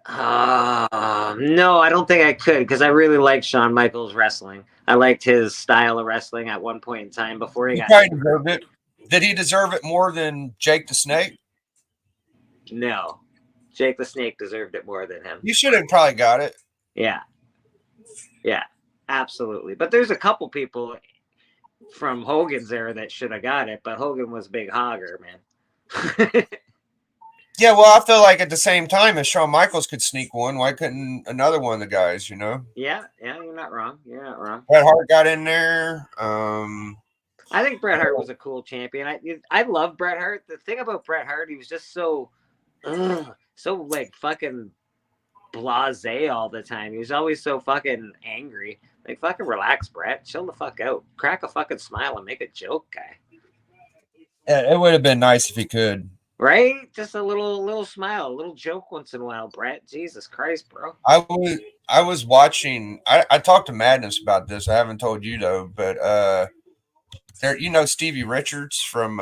No, I don't think I could because I really liked Shawn Michaels wrestling. I liked his style of wrestling at one point in time before he got. Probably deserved it. Did he deserve it more than Jake the Snake? No, Jake the Snake deserved it more than him. You should have probably got it. Yeah, absolutely. But there's a couple people from Hogan's era that should have got it, but Hogan was a big hogger, man. Yeah, well, I feel like at the same time, if Shawn Michaels could sneak one, why couldn't another one of the guys, you know? Yeah, you're not wrong. Bret Hart got in there. I think Bret Hart was a cool champion. I love Bret Hart. The thing about Bret Hart, he was just so like fucking blasé all the time. He was always so fucking angry. Like, fucking relax, Bret. Chill the fuck out. Crack a fucking smile and make a joke, guy. Yeah, it would have been nice if he could. Right? Just a little smile, a little joke once in a while, Bret. Jesus Christ, bro. I was watching. I talked to Madness about this. I haven't told you though, but there, Stevie Richards from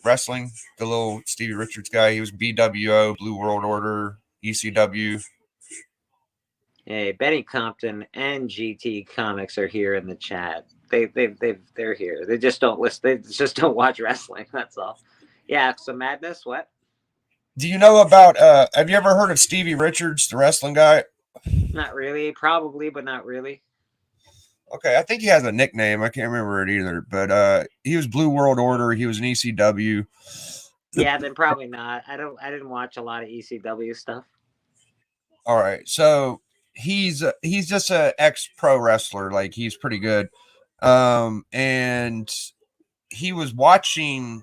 wrestling, the little Stevie Richards guy. He was BWO, Blue World Order, ECW. Hey, Benny Compton and GT Comics are here in the chat. They're here. They just don't listen. They just don't watch wrestling. That's all. Yeah. So Madness, what? Do you know about? Have you ever heard of Stevie Richards, the wrestling guy? Not really. Probably, but not really. Okay, I think he has a nickname. I can't remember it either. But he was Blue World Order. He was an ECW. Yeah, then probably not. I didn't watch a lot of ECW stuff. All right, so he's just an ex-pro wrestler. Like, he's pretty good. And he was watching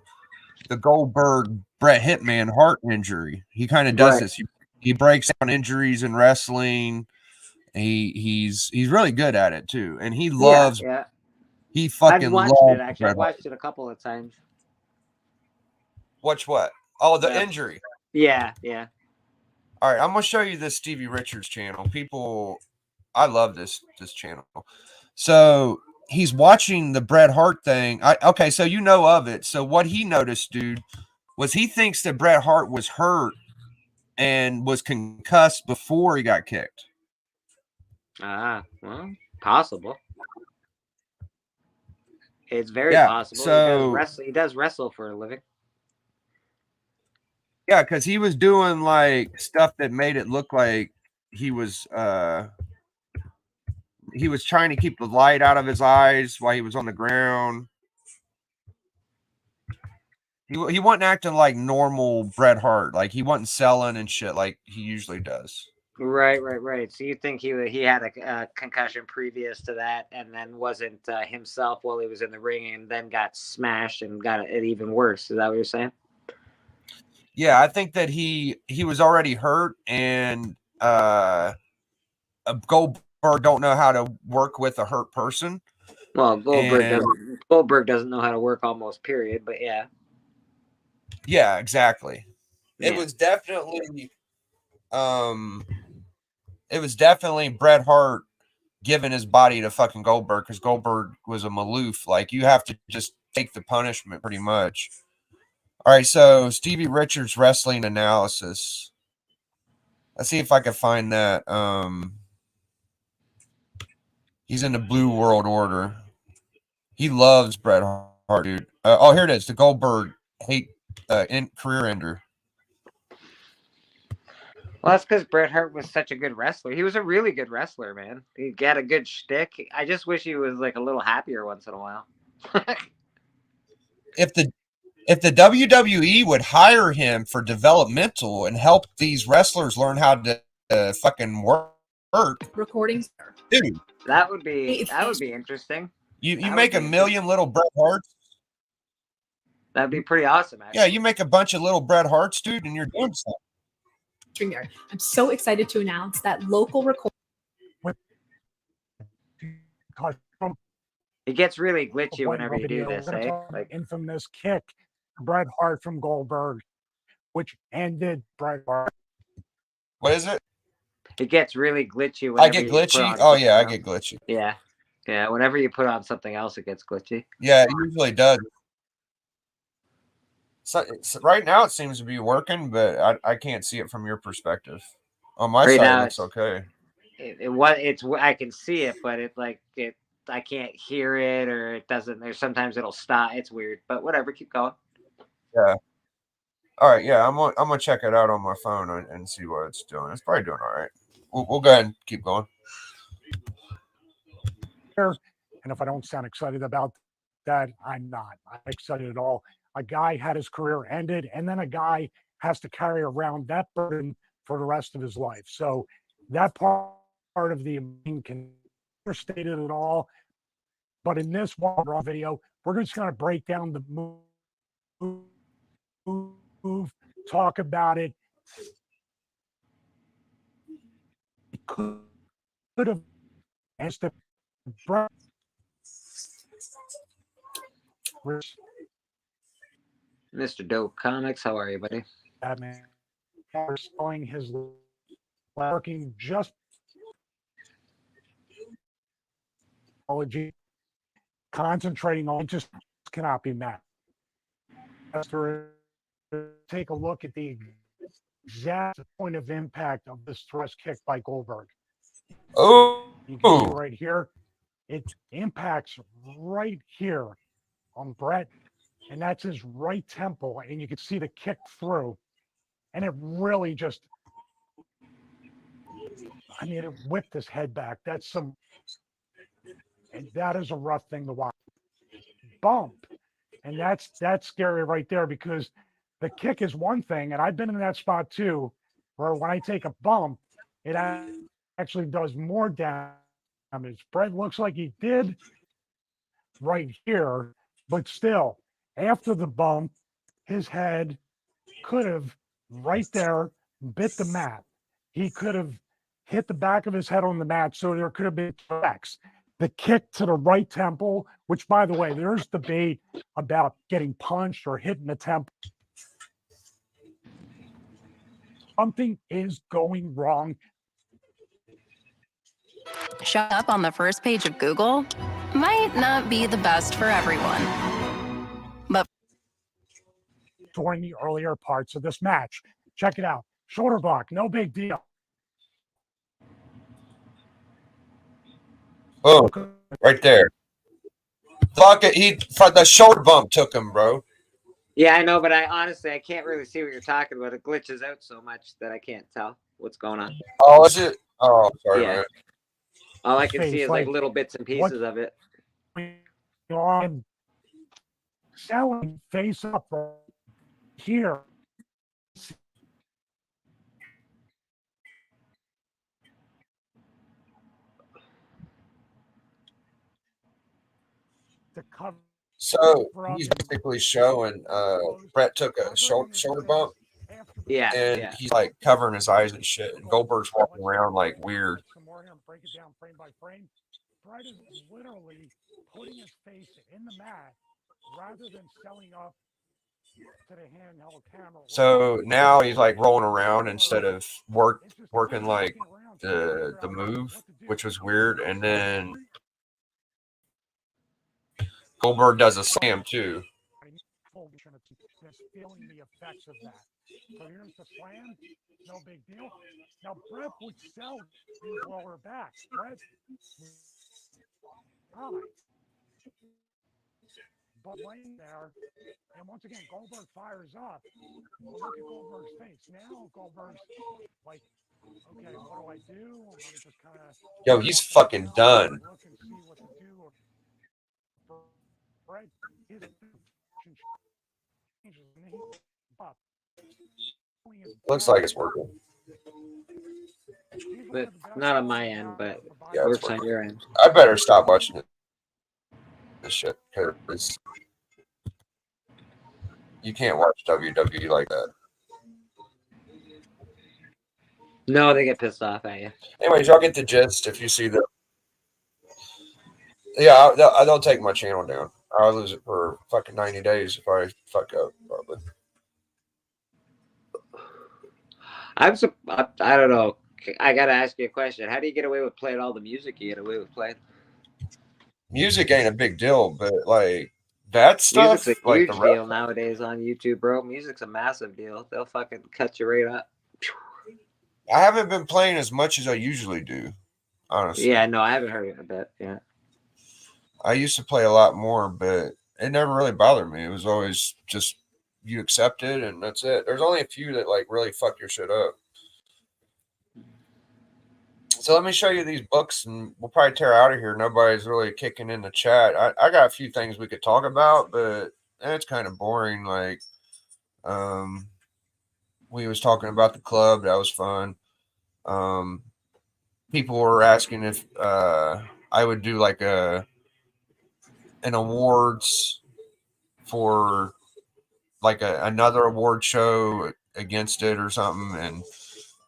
the Goldberg Bret Hitman Hart injury. He kind of does this. He breaks down injuries in wrestling. He's really good at it too, and he loves. Yeah. He fucking I've watched loves it. Actually, I've watched it a couple of times. Watch what? Oh, the injury. Yeah. All right, I'm gonna show you this Stevie Richards channel. People, I love this channel. So he's watching the Bret Hart thing. Okay, so you know of it. So what he noticed, dude, was he thinks that Bret Hart was hurt and was concussed before he got kicked. Well, possible. It's very possible. So he does wrestle for a living. Yeah, because he was doing like stuff that made it look like he was he was trying to keep the light out of his eyes while he was on the ground. He wasn't acting like normal Bret Hart. Like he wasn't selling and shit like he usually does. Right. So you think he had a concussion previous to that, and then wasn't himself while he was in the ring, and then got smashed and got it even worse? Is that what you're saying? Yeah, I think that he was already hurt, and Goldberg don't know how to work with a hurt person. Well, Goldberg And doesn't know how to work almost. Period. But yeah. yeah, exactly. It Yeah. was definitely Bret Hart giving his body to fucking Goldberg because Goldberg was a Maloof. Like you have to just take the punishment pretty much. All right, so Stevie Richards wrestling analysis. Let's see if I can find that. He's in the Blue World Order. He loves Bret Hart, dude. Oh, here it is. The Goldberg career ender. Well, that's because Bret Hart was such a good wrestler. He was a really good wrestler, man. He got a good shtick. I just wish he was like a little happier once in a while. If the WWE would hire him for developmental and help these wrestlers learn how to fucking work, recordings, dude, that would be interesting. You make a million little Bret Harts. That'd be pretty awesome, actually. Yeah, you make a bunch of little Bret Harts, dude, and you're doing something. I'm so excited to announce that local recording. It gets really glitchy whenever you do this, eh? Like infamous kick, Bret Hart from Goldberg, which ended Bret Hart. What is it? It gets really glitchy. I get glitchy. Oh yeah, I get glitchy. Yeah. Whenever you put on something else, it gets glitchy. Yeah, it usually does. So right now it seems to be working, but I can't see it from your perspective. On my side, it looks okay. I can see it, but I can't hear it, or it doesn't. There's sometimes it'll stop. It's weird, but whatever. Keep going. Yeah. All right. Yeah, I'm gonna check it out on my phone and see what it's doing. It's probably doing all right. We'll go ahead and keep going. And if I don't sound excited about that, I'm not. I'm excited at all. A guy had his career ended, and then a guy has to carry around that burden for the rest of his life. So that part of the can overstate it at all. But in this one raw video, we're just going to break down the move, talk about it. It could have asked the Mr. Dope Comics, how are you, buddy? Batman showing his working just concentrating on just cannot be met. Take a look at the exact point of impact of this thrust kick by Goldberg. Oh, you can see right here, it impacts right here on Bret, and that's his right temple, and you can see the kick through, and it really just, it whipped his head back. And that is a rough thing to watch. Bump, and that's scary right there, because the kick is one thing, and I've been in that spot too, where when I take a bump, it actually does more damage. Bret looks like he did right here, but still, after the bump, his head could have right there bit the mat. He could have hit the back of his head on the mat, so there could have been cracks. The kick to the right temple, which, by the way, there's debate about getting punched or hitting the temple. Something is going wrong. Showing up on the first page of Google might not be the best for everyone. But during the earlier parts of this match, check it out. Shoulder block, no big deal. Oh, right there. Fuck it. The shoulder bump took him, bro. Yeah, I know, but I can't really see what you're talking about. It glitches out so much that I can't tell what's going on. Oh, is it? Oh, sorry, yeah. man. All I can see face, is like little bits and what pieces of it. on selling face up right here. The cover. So he's basically showing Brett took a shoulder bump. Yeah, And yeah. he's like covering his eyes and shit. And Goldberg's walking around like weird. Some more here and break it down frame by frame. Brett is literally putting his face in the mat rather than selling up to the handheld camera. So now he's like rolling around instead of working like the move, which was weird. And then Goldberg does a slam too. That's feeling the effects of that. So here's the slam, no big deal. Now Brett would sell his lower back. Brett, high, but laying there, and once again Goldberg fires up. Well, look at Goldberg's face. Now Goldberg's like, okay, what do I do? I'm just kind of Yo, he's fucking done. look and see what to do. Brett, his changes and he up. Looks like it's working. But not on my end, but Yeah, it it's works on working. your end. I better stop watching it. This shit, because you can't watch WWE like that. No, they get pissed off at you. Anyways, y'all get the gist. If you see the, yeah, I don't take my channel down. I'll lose it for fucking 90 days if I fuck up, probably. I don't know. I gotta ask you a question. How do you get away with playing all the music you get away with playing? Music ain't a big deal, but like that stuff, Music's a like huge deal nowadays on YouTube, bro. Music's a massive deal. They'll fucking cut you right up. I haven't been playing as much as I usually do, honestly. Yeah, no, I haven't heard it a bit. Yeah. I used to play a lot more, but it never really bothered me. It was always just you accept it and that's it. There's only a few that like really fuck your shit up. So let me show you these books and we'll probably tear out of here. Nobody's really kicking in the chat. I got a few things we could talk about, but it's kind of boring. Like, we was talking about the club. That was fun. People were asking if I would do like an awards for like another award show against it or something. And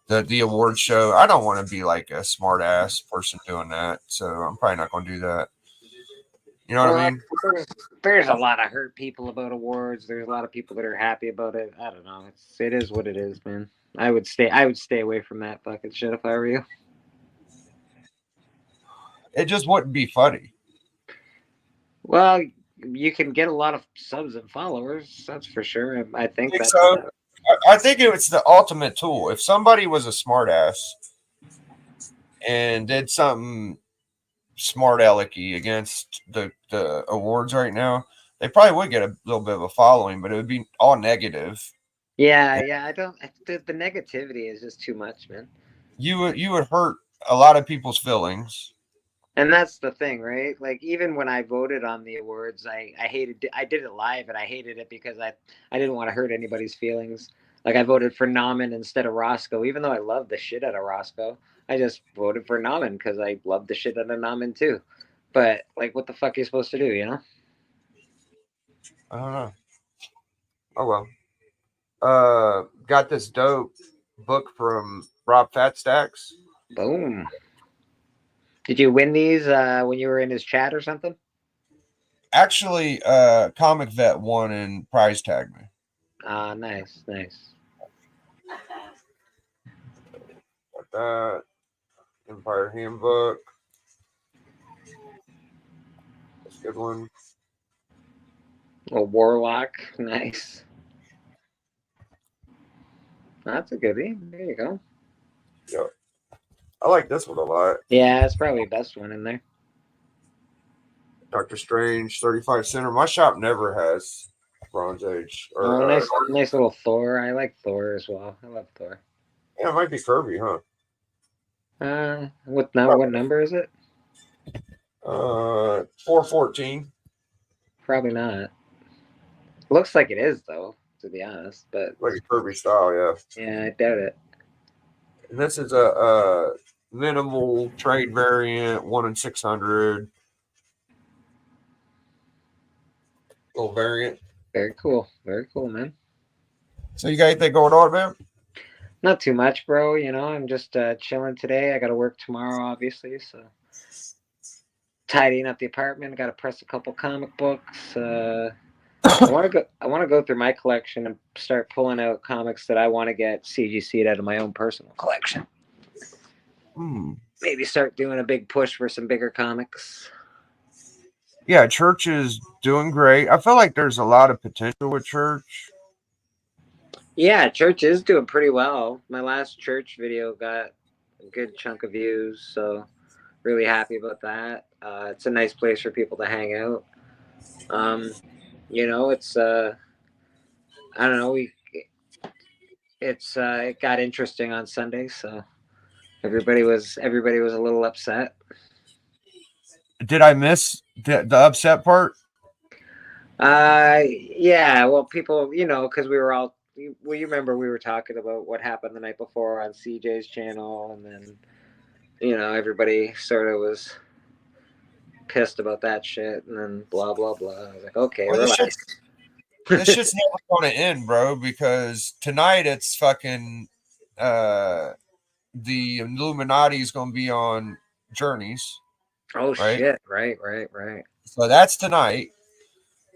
the award show, I don't want to be like a smart ass person doing that. So I'm probably not going to do that. You know what I mean? There's a lot of hurt people about awards. There's a lot of people that are happy about it. I don't know. It is what it is, man. I would stay away from that fucking shit if I were you. It just wouldn't be funny. Well, you can get a lot of subs and followers. That's for sure. I think that's so. I think it's the ultimate tool. If somebody was a smartass and did something smart alecky against the awards right now, they probably would get a little bit of a following, but it would be all negative. Yeah. The negativity is just too much, man. You would hurt a lot of people's feelings. And that's the thing, right? Like, even when I voted on the awards, I did it live and I hated it because I didn't want to hurt anybody's feelings. Like, I voted for Nauman instead of Roscoe, even though I love the shit out of Roscoe. I just voted for Nauman because I love the shit out of Nauman too. But like, what the fuck are you supposed to do, you know? I don't know. Oh well. Got this dope book from Rob Fatstacks. Boom. Did you win these when you were in his chat or something? Actually, Comic Vet won and prize tagged me. Nice. Got that. Empire Handbook. That's a good one. A Warlock. Nice. That's a goodie. There you go. Yep. I like this one a lot. Yeah, it's probably the best one in there. Doctor Strange, 35 center. My shop never has Bronze Age. Or, Nice little Thor. I like Thor as well. I love Thor. Yeah, it might be Kirby, huh? What number is it? 414. Probably not. Looks like it is though, to be honest. But Like a Kirby style, yeah. yeah, I doubt it. And this is a minimal trade variant, 1 in 600. Little variant. Very cool. Very cool, man. So you got anything going on, man? Not too much, bro. You know, I'm just chilling today. I got to work tomorrow, obviously. So tidying up the apartment. I got to press a couple comic books. I want to go through my collection and start pulling out comics that I want to get CGC'd out of my own personal collection. Maybe start doing a big push for some bigger comics. Yeah, Church is doing great. I feel like there's a lot of potential with Church. Yeah, Church is doing pretty well. My last Church video got a good chunk of views, so really happy about that. It's a nice place for people to hang out. You know, it's I don't know, it got interesting on Sunday, so everybody was a little upset. Did I miss the upset part? Yeah, well, people, you know, because we were all, well, you remember we were talking about what happened the night before on CJ's channel, and then, you know, everybody sort of was pissed about that shit, and then blah blah blah. I was like, okay, Well, relax. This shit's never going to end, bro, because tonight it's fucking the Illuminati is going to be on Journeys. Oh right? shit! Right. So that's tonight.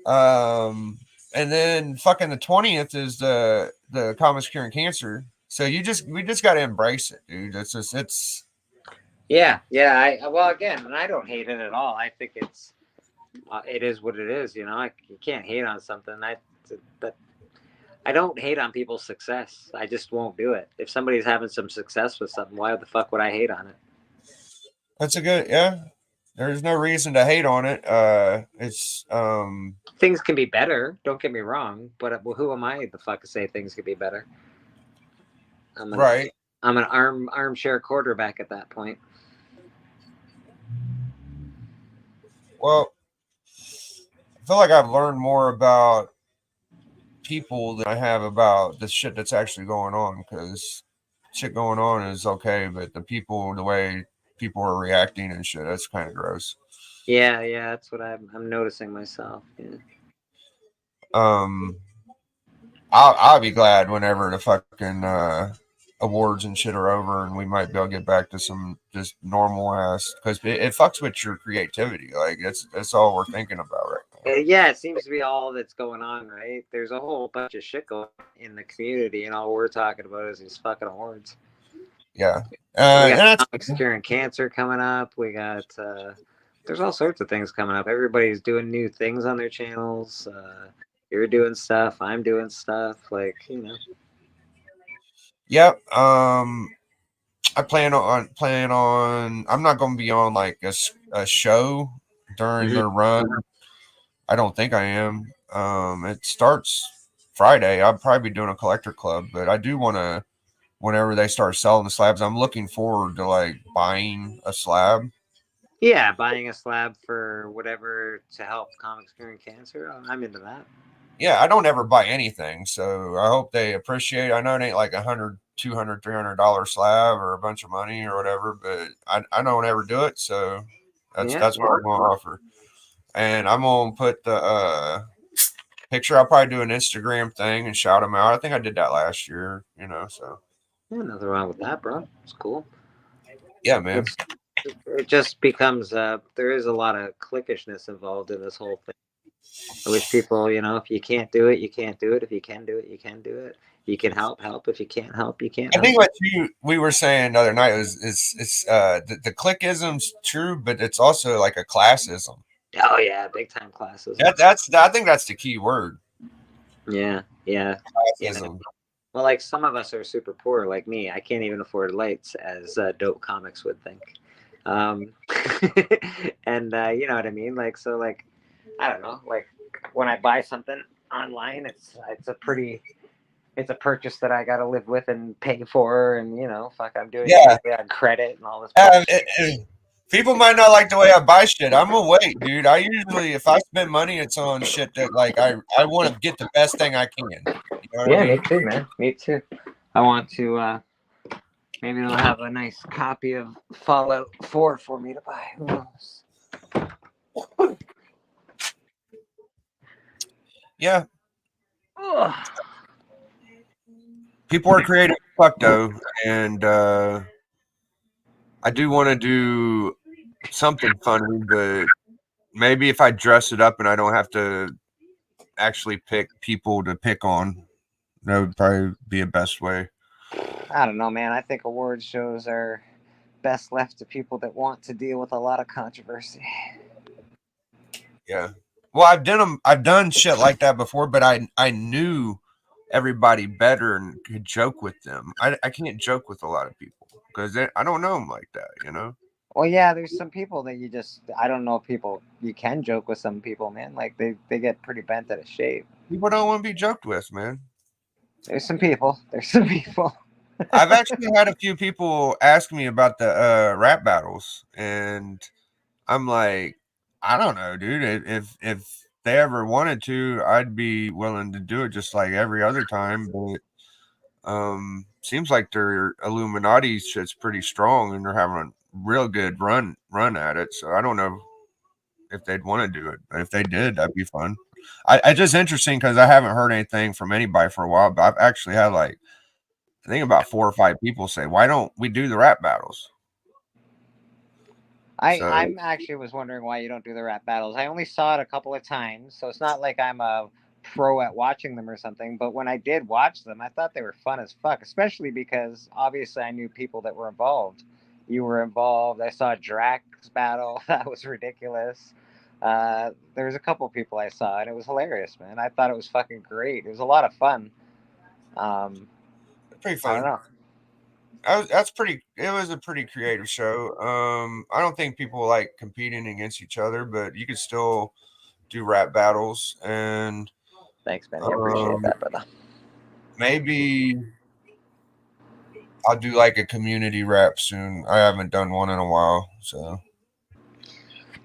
And then fucking the 20th is the Comics Curing Cancer. So we just got to embrace it, dude. It's Yeah. Well, again, and I don't hate it at all. I think it is what it is. You know, you can't hate on something. I don't hate on people's success. I just won't do it. If somebody's having some success with something, why the fuck would I hate on it? That's a good, yeah. There's no reason to hate on it. It's things can be better. Don't get me wrong, but who am I the fuck to say things could be better? I'm an armchair quarterback at that point. Well, I feel like I've learned more about people than I have about the shit that's actually going on, because shit going on is okay, but the way people are reacting and shit, that's kind of gross. Yeah, that's what I'm noticing myself. Yeah. I'll be glad whenever the fucking awards and shit are over, and we might be able to get back to some just normal ass, because it fucks with your creativity. Like that's all we're thinking about right now. Yeah, it seems to be all that's going on, right? There's a whole bunch of shit going on in the community, and all we're talking about is these fucking awards. Yeah. We got Comics Curing Cancer coming up. We got there's all sorts of things coming up. Everybody's doing new things on their channels. You're doing stuff. I'm doing stuff. Like, you know. Yep. I plan on. I'm not going to be on like a show during the run. I don't think I am. It starts Friday. I'll probably be doing a collector club, but I do want to. Whenever they start selling the slabs, I'm looking forward to like buying a slab. Yeah, buying a slab for whatever to help Comics Curing Cancer. I'm into that. Yeah, I don't ever buy anything, so I hope they appreciate it. I know it ain't like $100, $200, $300 slab or a bunch of money or whatever, but I don't ever do it, so that's what I'm gonna offer. And I'm gonna put the picture. I'll probably do an Instagram thing and shout them out. I think I did that last year, you know. So yeah, nothing wrong with that, bro. It's cool. Yeah, man. It just becomes there is a lot of cliquishness involved in this whole thing. I wish people, you know, if you can't do it, you can't do it. If you can do it, you can do it. You can help. If you can't help, you can't. I think what we were saying the other night is the cliquism's true, but it's also like a classism. Oh yeah, big time classism. I think that's the key word. Yeah. Classism. Well, like some of us are super poor, like me. I can't even afford lights, as Dope Comics would think. And you know what I mean? Like, so, like, I don't know. Like, when I buy something online, it's a purchase that I got to live with and pay for, and you know, fuck, I'm doing it on credit and all this. People might not like the way I buy shit. I'm gonna wait, dude. I usually, if I spend money, it's on shit that like I want to get the best thing I can. You know what Yeah, I mean? me too, man. Me too. I want to. Maybe they'll have a nice copy of Fallout 4 for me to buy. Who knows? Yeah. Ugh. People are creative as fuck though, and I do want to do something funny, but maybe if I dress it up and I don't have to actually pick people to pick on, that would probably be a best way. I don't know, man. I think award shows are best left to people that want to deal with a lot of controversy. Yeah. Well, I've done shit like that before, but I knew everybody better and could joke with them. I can't joke with a lot of people because I don't know them like that, you know. Well, yeah, there's some people that you just, I don't know, people, you can joke with some people, man. Like they get pretty bent out of shape. People don't want to be joked with, man. There's some people. I've actually had a few people ask me about the rap battles, and I'm like, I don't know, dude. If they ever wanted to, I'd be willing to do it just like every other time. But seems like their Illuminati shit's pretty strong, and they're having a real good run at it. So I don't know if they'd want to do it. But if they did, that'd be fun. I just interesting because I haven't heard anything from anybody for a while, but I've actually had like I think about 4 or 5 people say, "Why don't we do the rap battles?" I'm actually was wondering why you don't do the rap battles. I only saw it a couple of times, so it's not like I'm a pro at watching them or something. But when I did watch them, I thought they were fun as fuck, especially because obviously I knew people that were involved. You were involved. I saw Drax battle. That was ridiculous. There was a couple people I saw, and it was hilarious, man. I thought it was fucking great. It was a lot of fun. Pretty I don't fun. know. That's pretty. It was a pretty creative show. I don't think people like competing against each other, but you could still do rap battles. And thanks, Benny. I appreciate that, brother. Maybe I'll do like a community rap soon. I haven't done one in a while, so.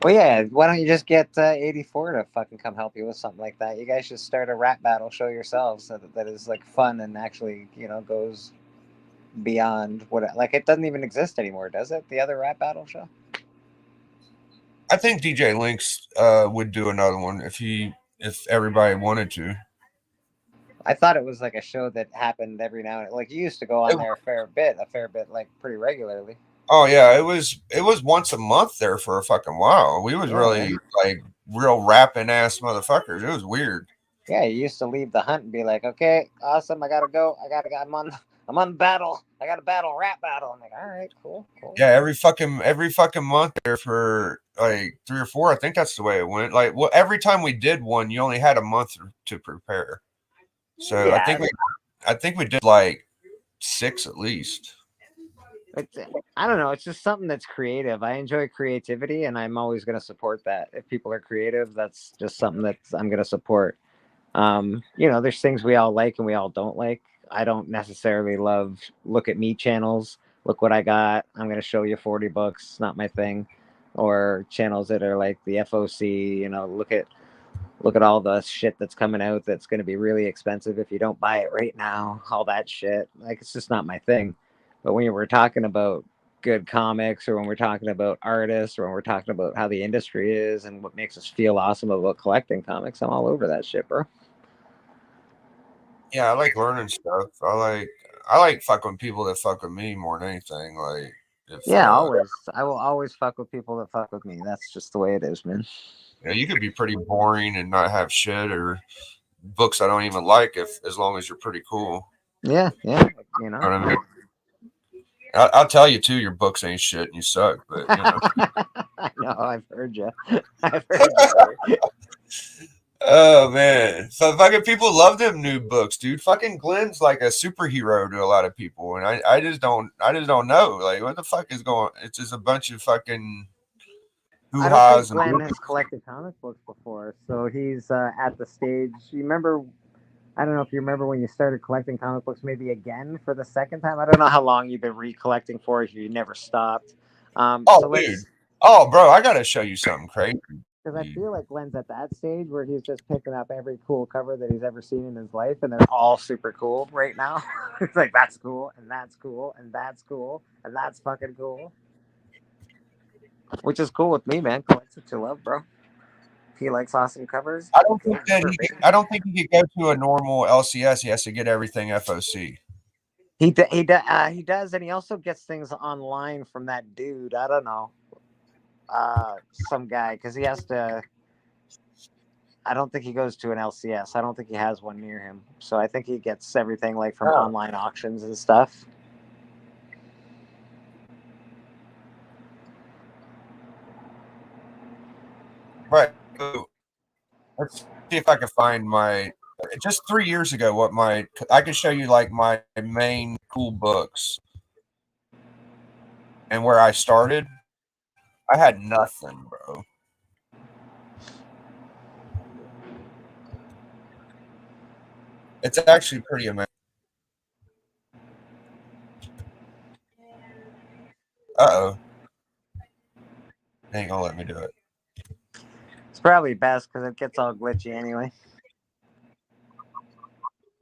Well, yeah. Why don't you just get 84 to fucking come help you with something like that? You guys should start a rap battle show yourselves that is like fun and actually, goes beyond what like it doesn't even exist anymore, does it? The other rap battle show. I think DJ Lynx would do another one if everybody wanted to. I thought it was like a show that happened every now and then. Like you used to go on there a fair bit, like pretty regularly. Oh yeah, it was once a month there for a fucking while. We was really like real rapping ass motherfuckers. It was weird. Yeah, you used to leave the hunt and be like, okay, awesome, I gotta go. I'm on battle. I got a battle, rap battle. I'm like, all right, cool. Yeah, every fucking month there for like 3 or 4. I think that's the way it went. Like, well, every time we did one, you only had a month to prepare. So yeah, I think we did like 6 at least. I don't know. It's just something that's creative. I enjoy creativity, and I'm always going to support that. If people are creative, that's just something that I'm going to support. There's things we all like and we all don't like. I don't necessarily love look at me channels. Look what I got. I'm going to show you 40 books. It's not my thing. Or channels that are like the FOC. Look at all the shit that's coming out that's going to be really expensive if you don't buy it right now. All that shit. Like it's just not my thing. But when we're talking about good comics, or when we're talking about artists, or when we're talking about how the industry is and what makes us feel awesome about collecting comics, I'm all over that shit, bro. Yeah, I like learning stuff. I like fucking people that fuck with me more than anything. Like, always. I will always fuck with people that fuck with me. That's just the way it is, man. Yeah, you could be pretty boring and not have shit or books I don't even like as long as you're pretty cool. Yeah. You know what I mean? I'll tell you too, your books ain't shit and you suck, but I know, I've heard you. Oh man, so fucking people love them new books, dude. Fucking Glenn's like a superhero to a lot of people, and I just don't know, like what the fuck is going? It's just a bunch of fucking hoo-has. I don't think Glenn has collected comic books before, so he's at the stage. You remember? I don't know if you remember when you started collecting comic books, maybe again for the second time. I don't know how long you've been recollecting for if you never stopped. Dude, Oh, bro, I gotta show you something crazy. Because I feel like Glenn's at that stage where he's just picking up every cool cover that he's ever seen in his life, and they're all super cool right now. It's like, that's cool, and that's cool, and that's cool, and that's fucking cool. Which is cool with me, man. Collect what you love, bro. If he likes awesome covers, I don't go think that for it, baby. I don't think he could go to a normal LCS. He has to get everything FOC. He does, and he also gets things online from that dude. I don't know, some guy, because he has to. I don't think he goes to an LCS. I don't think he has one near him. So I think he gets everything like from online auctions and stuff. Right. Let's see if I can find my. Just 3 years ago, what my I can show you like my main cool books and where I started. I had nothing, bro. It's actually pretty amazing. Uh-oh. They ain't gonna let me do it. It's probably best because it gets all glitchy anyway.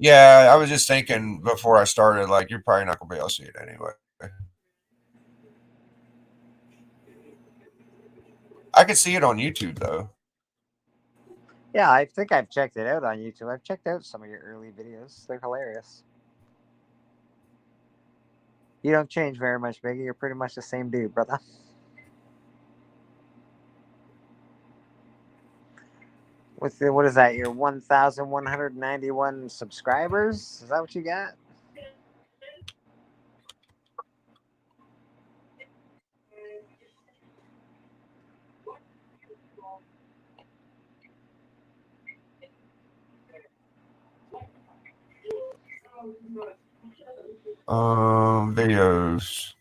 Yeah, I was just thinking before I started, like, you're probably not gonna be able to see it anyway. I could see it on YouTube though. Yeah, I think I've checked it out on YouTube. I've checked out some of your early videos. They're hilarious. You don't change very much, Biggie. You're pretty much the same dude, brother. What is that? Your 1,191 subscribers? Is that what you got? Videos.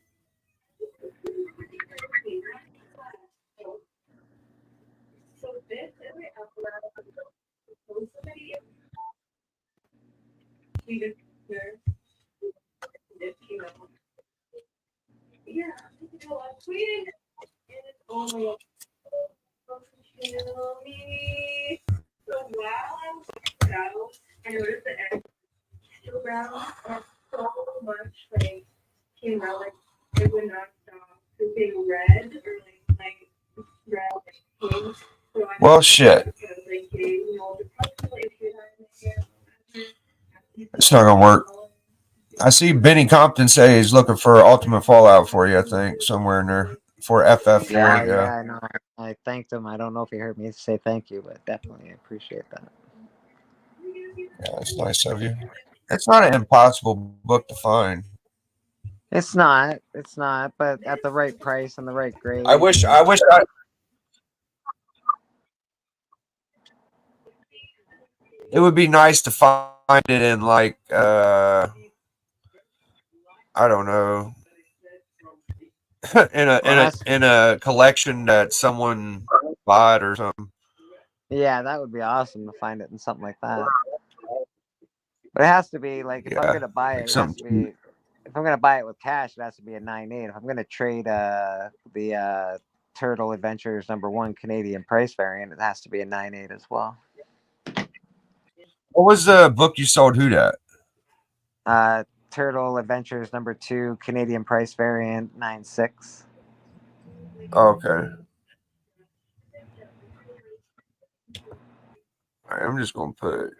Well, shit. It's not gonna work. I see Benny Compton say he's looking for Ultimate Fallout for you. I think somewhere in there for FF4. Yeah, I know. I thanked him. I don't know if he heard me say thank you, but definitely appreciate that. Yeah, it's nice of you. It's not an impossible book to find. It's not. It's not. But at the right price and the right grade. I wish. It would be nice to find it in like I don't know, in a collection that someone bought or something. Yeah, that would be awesome to find it in something like that. But it has to be like if I'm gonna buy it, it has to be. If I'm gonna buy it with cash, it has to be a 9.8. If I'm gonna trade the Turtle Adventures #1 Canadian price variant, it has to be a 9.8 as well. What was the book you sold? Who that? Turtle Adventures #2 Canadian price variant 9.6. Okay. All right, I'm just gonna put.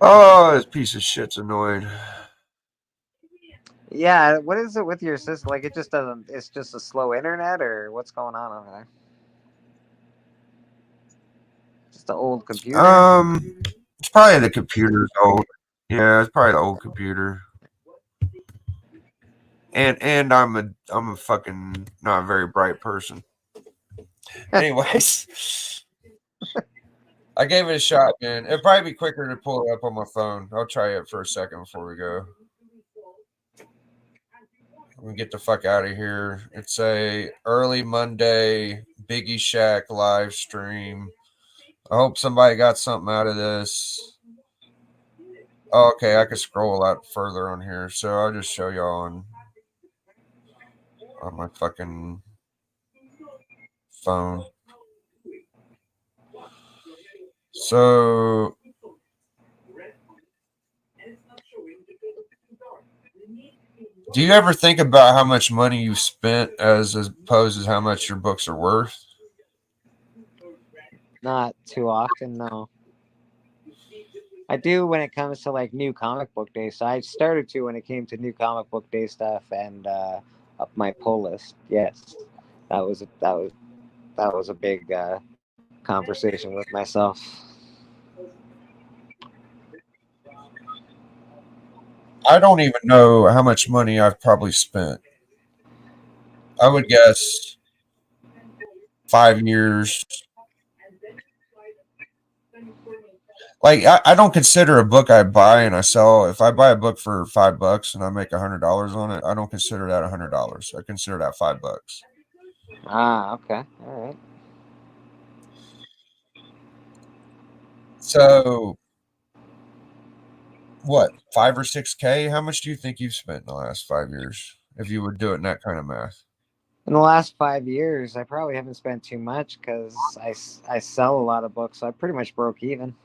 Oh, this piece of shit's annoying. Yeah, what is it with your system? Like, it just doesn't. It's just a slow internet, or what's going on over there? Just the old computer. It's probably the computer's old. Yeah, it's probably the old computer. And I'm a fucking not a very bright person. Anyways, I gave it a shot, man. It'd probably be quicker to pull it up on my phone. I'll try it for a second before we go. We get the fuck out of here. It's a early Monday Biggie Shack live stream. I hope somebody got something out of this. Oh, okay, I could scroll out further on here, so I'll just show y'all on my fucking phone. So do you ever think about how much money you've spent as opposed to how much your books are worth? Not too often, no. I do when it comes to like new comic book day. So I started to when it came to new comic book day stuff and up my pull list. Yes, that was a big conversation with myself. I don't even know how much money I've probably spent. I would guess 5 years. Like I don't consider a book I buy and I sell. If I buy a book for $5 and I make $100 on it, I don't consider that $100. I consider that $5. Ah, okay, all right. So what, 5 or 6K? How much do you think you've spent in the last 5 years? If you would do it in that kind of math. In the last 5 years, I probably haven't spent too much because I sell a lot of books, so I pretty much broke even.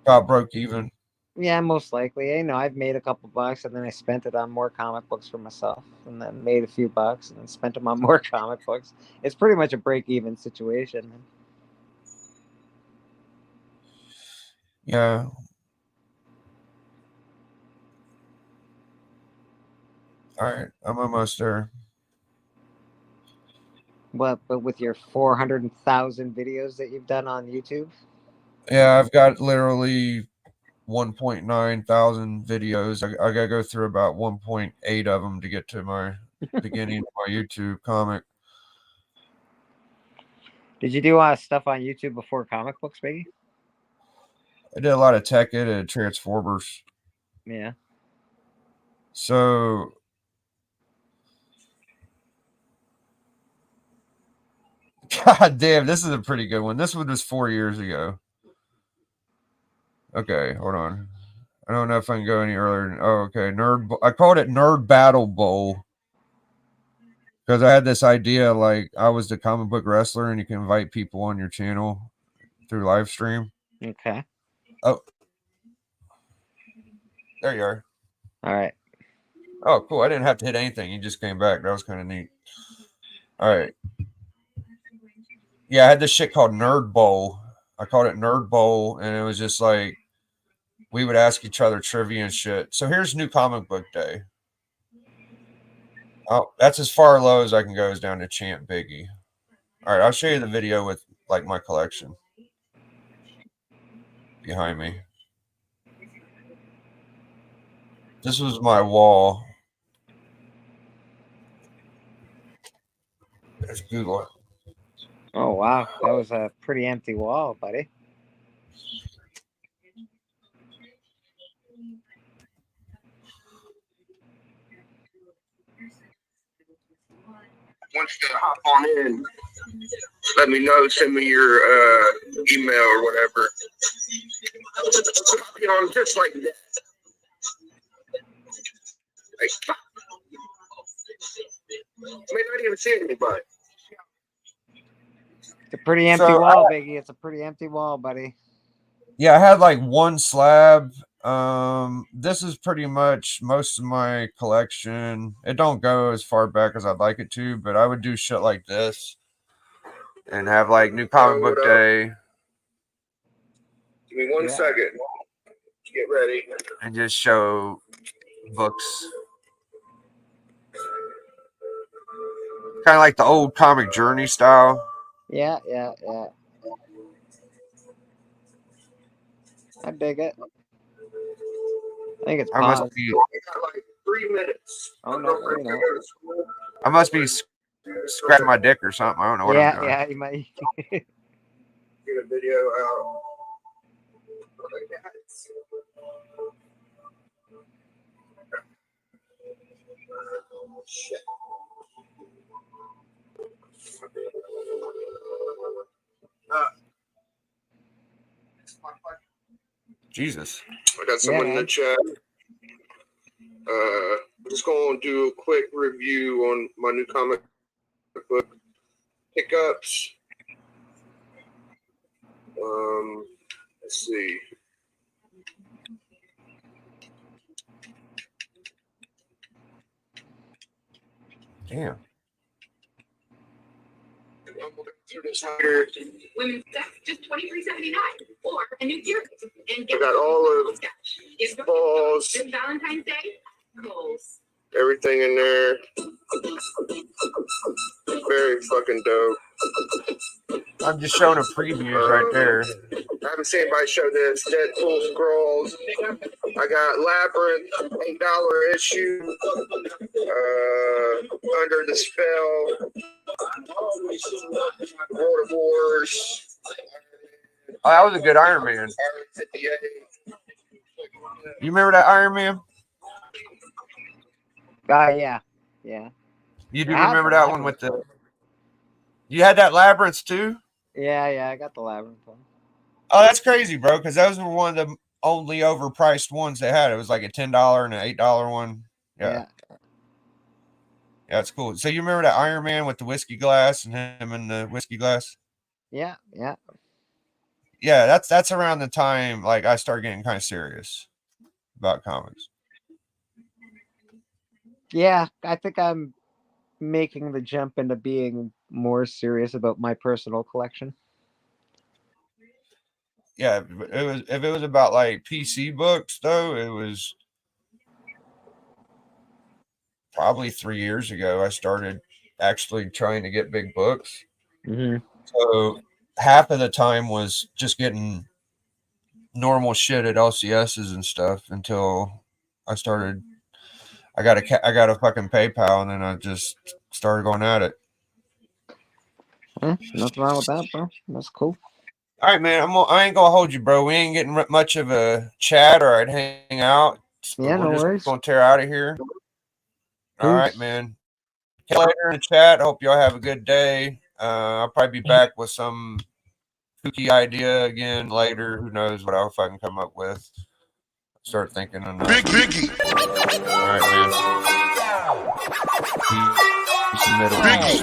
About broke even. Yeah, most likely. You know, I've made a couple bucks and then I spent it on more comic books for myself, and then made a few bucks and then spent them on more comic books. It's pretty much a break-even situation. Yeah. All right, I'm almost there. But with your 400,000 videos that you've done on YouTube? Yeah, I've got literally 1.9 thousand videos. I gotta go through about 1.8 of them to get to my beginning of my YouTube comic. Did you do stuff on YouTube before comic books, Biggie? I did a lot of tech ed and Transformers. Yeah. So God damn, this is a pretty good one. This one was 4 years ago. Okay, hold on. I don't know if I can go any earlier. Oh, okay. I called it Nerd Battle Bowl because I had this idea like I was the comic book wrestler and you can invite people on your channel through live stream. Okay. Oh, there you are. All right. Oh, cool. I didn't have to hit anything. You just came back. That was kind of neat. All right. Yeah, I had this shit called Nerd Bowl. I called it Nerd Bowl, and it was just like we would ask each other trivia and shit. So here's New Comic Book Day. Oh, that's as far low as I can go is down to Chant Biggie. All right, I'll show you the video with like my collection behind me. This was my wall. Let's Google it. Oh, wow. That was a pretty empty wall, buddy. Once you hop on in, let me know. Send me your email or whatever. Copy on just like that. Like, may not even see anybody. It's a pretty empty wall, Biggie. It's a pretty empty wall, buddy. Yeah, I had like one slab. This is pretty much most of my collection. It don't go as far back as I'd like it to, but I would do shit like this and have like New Comic Book Day. Give me one second. Get ready. And just show books. Kind of like the old Comic Journey style. Yeah. I dig it. I think it's I must paused. be like 3 minutes. Oh, no, no. I must be scratching my dick or something. I don't know what I'm doing. Yeah, you might. Get a video out. Shit. Jesus. I got someone in the chat. I'm just going to do a quick review on my new comic book pickups. Let's see. Damn. Through this later. Women's stuff, just $23.79, or a new gear and I got all of balls, this Valentine's Day. Goals. everything in there. Very fucking dope. I'm just showing a previews right there. I haven't seen anybody show this. Deadpool scrolls. I got Labyrinth, $8 issue. Under the Spell. World of Wars. Oh, that was a good Iron Man. You remember that Iron Man? Yeah. You do I have remember the that one with the. You had that Labyrinth too? Yeah, I got the Labyrinth one. Oh, that's crazy, bro. Because those were one of the only overpriced ones they had. It was like a $10 and an $8 one. Yeah, that's cool. So you remember that Iron Man with the whiskey glass and him in the whiskey glass? Yeah. Yeah, that's around the time like I started getting kind of serious about comics. Yeah, I think I'm making the jump into being more serious about my personal collection. Yeah, if it was about like PC books though, it was probably 3 years ago I started actually trying to get big books. Mm-hmm. So half of the time was just getting normal shit at LCSs and stuff until I started. I got a fucking PayPal and then I just started going at it. Nothing wrong with that, bro. That's cool. All right, man. I ain't gonna hold you, bro. We ain't getting much of a chat, or I'd hang out. So Yeah, no we're worries. just gonna tear out of here. All right, Peace. man. Catch you later in the chat. Hope y'all have a good day. I'll probably be back with some kooky idea again later. Who knows what I'll fucking come up with. Start thinking on that. Big Biggie. All right, man. Peace in the middle. Biggie.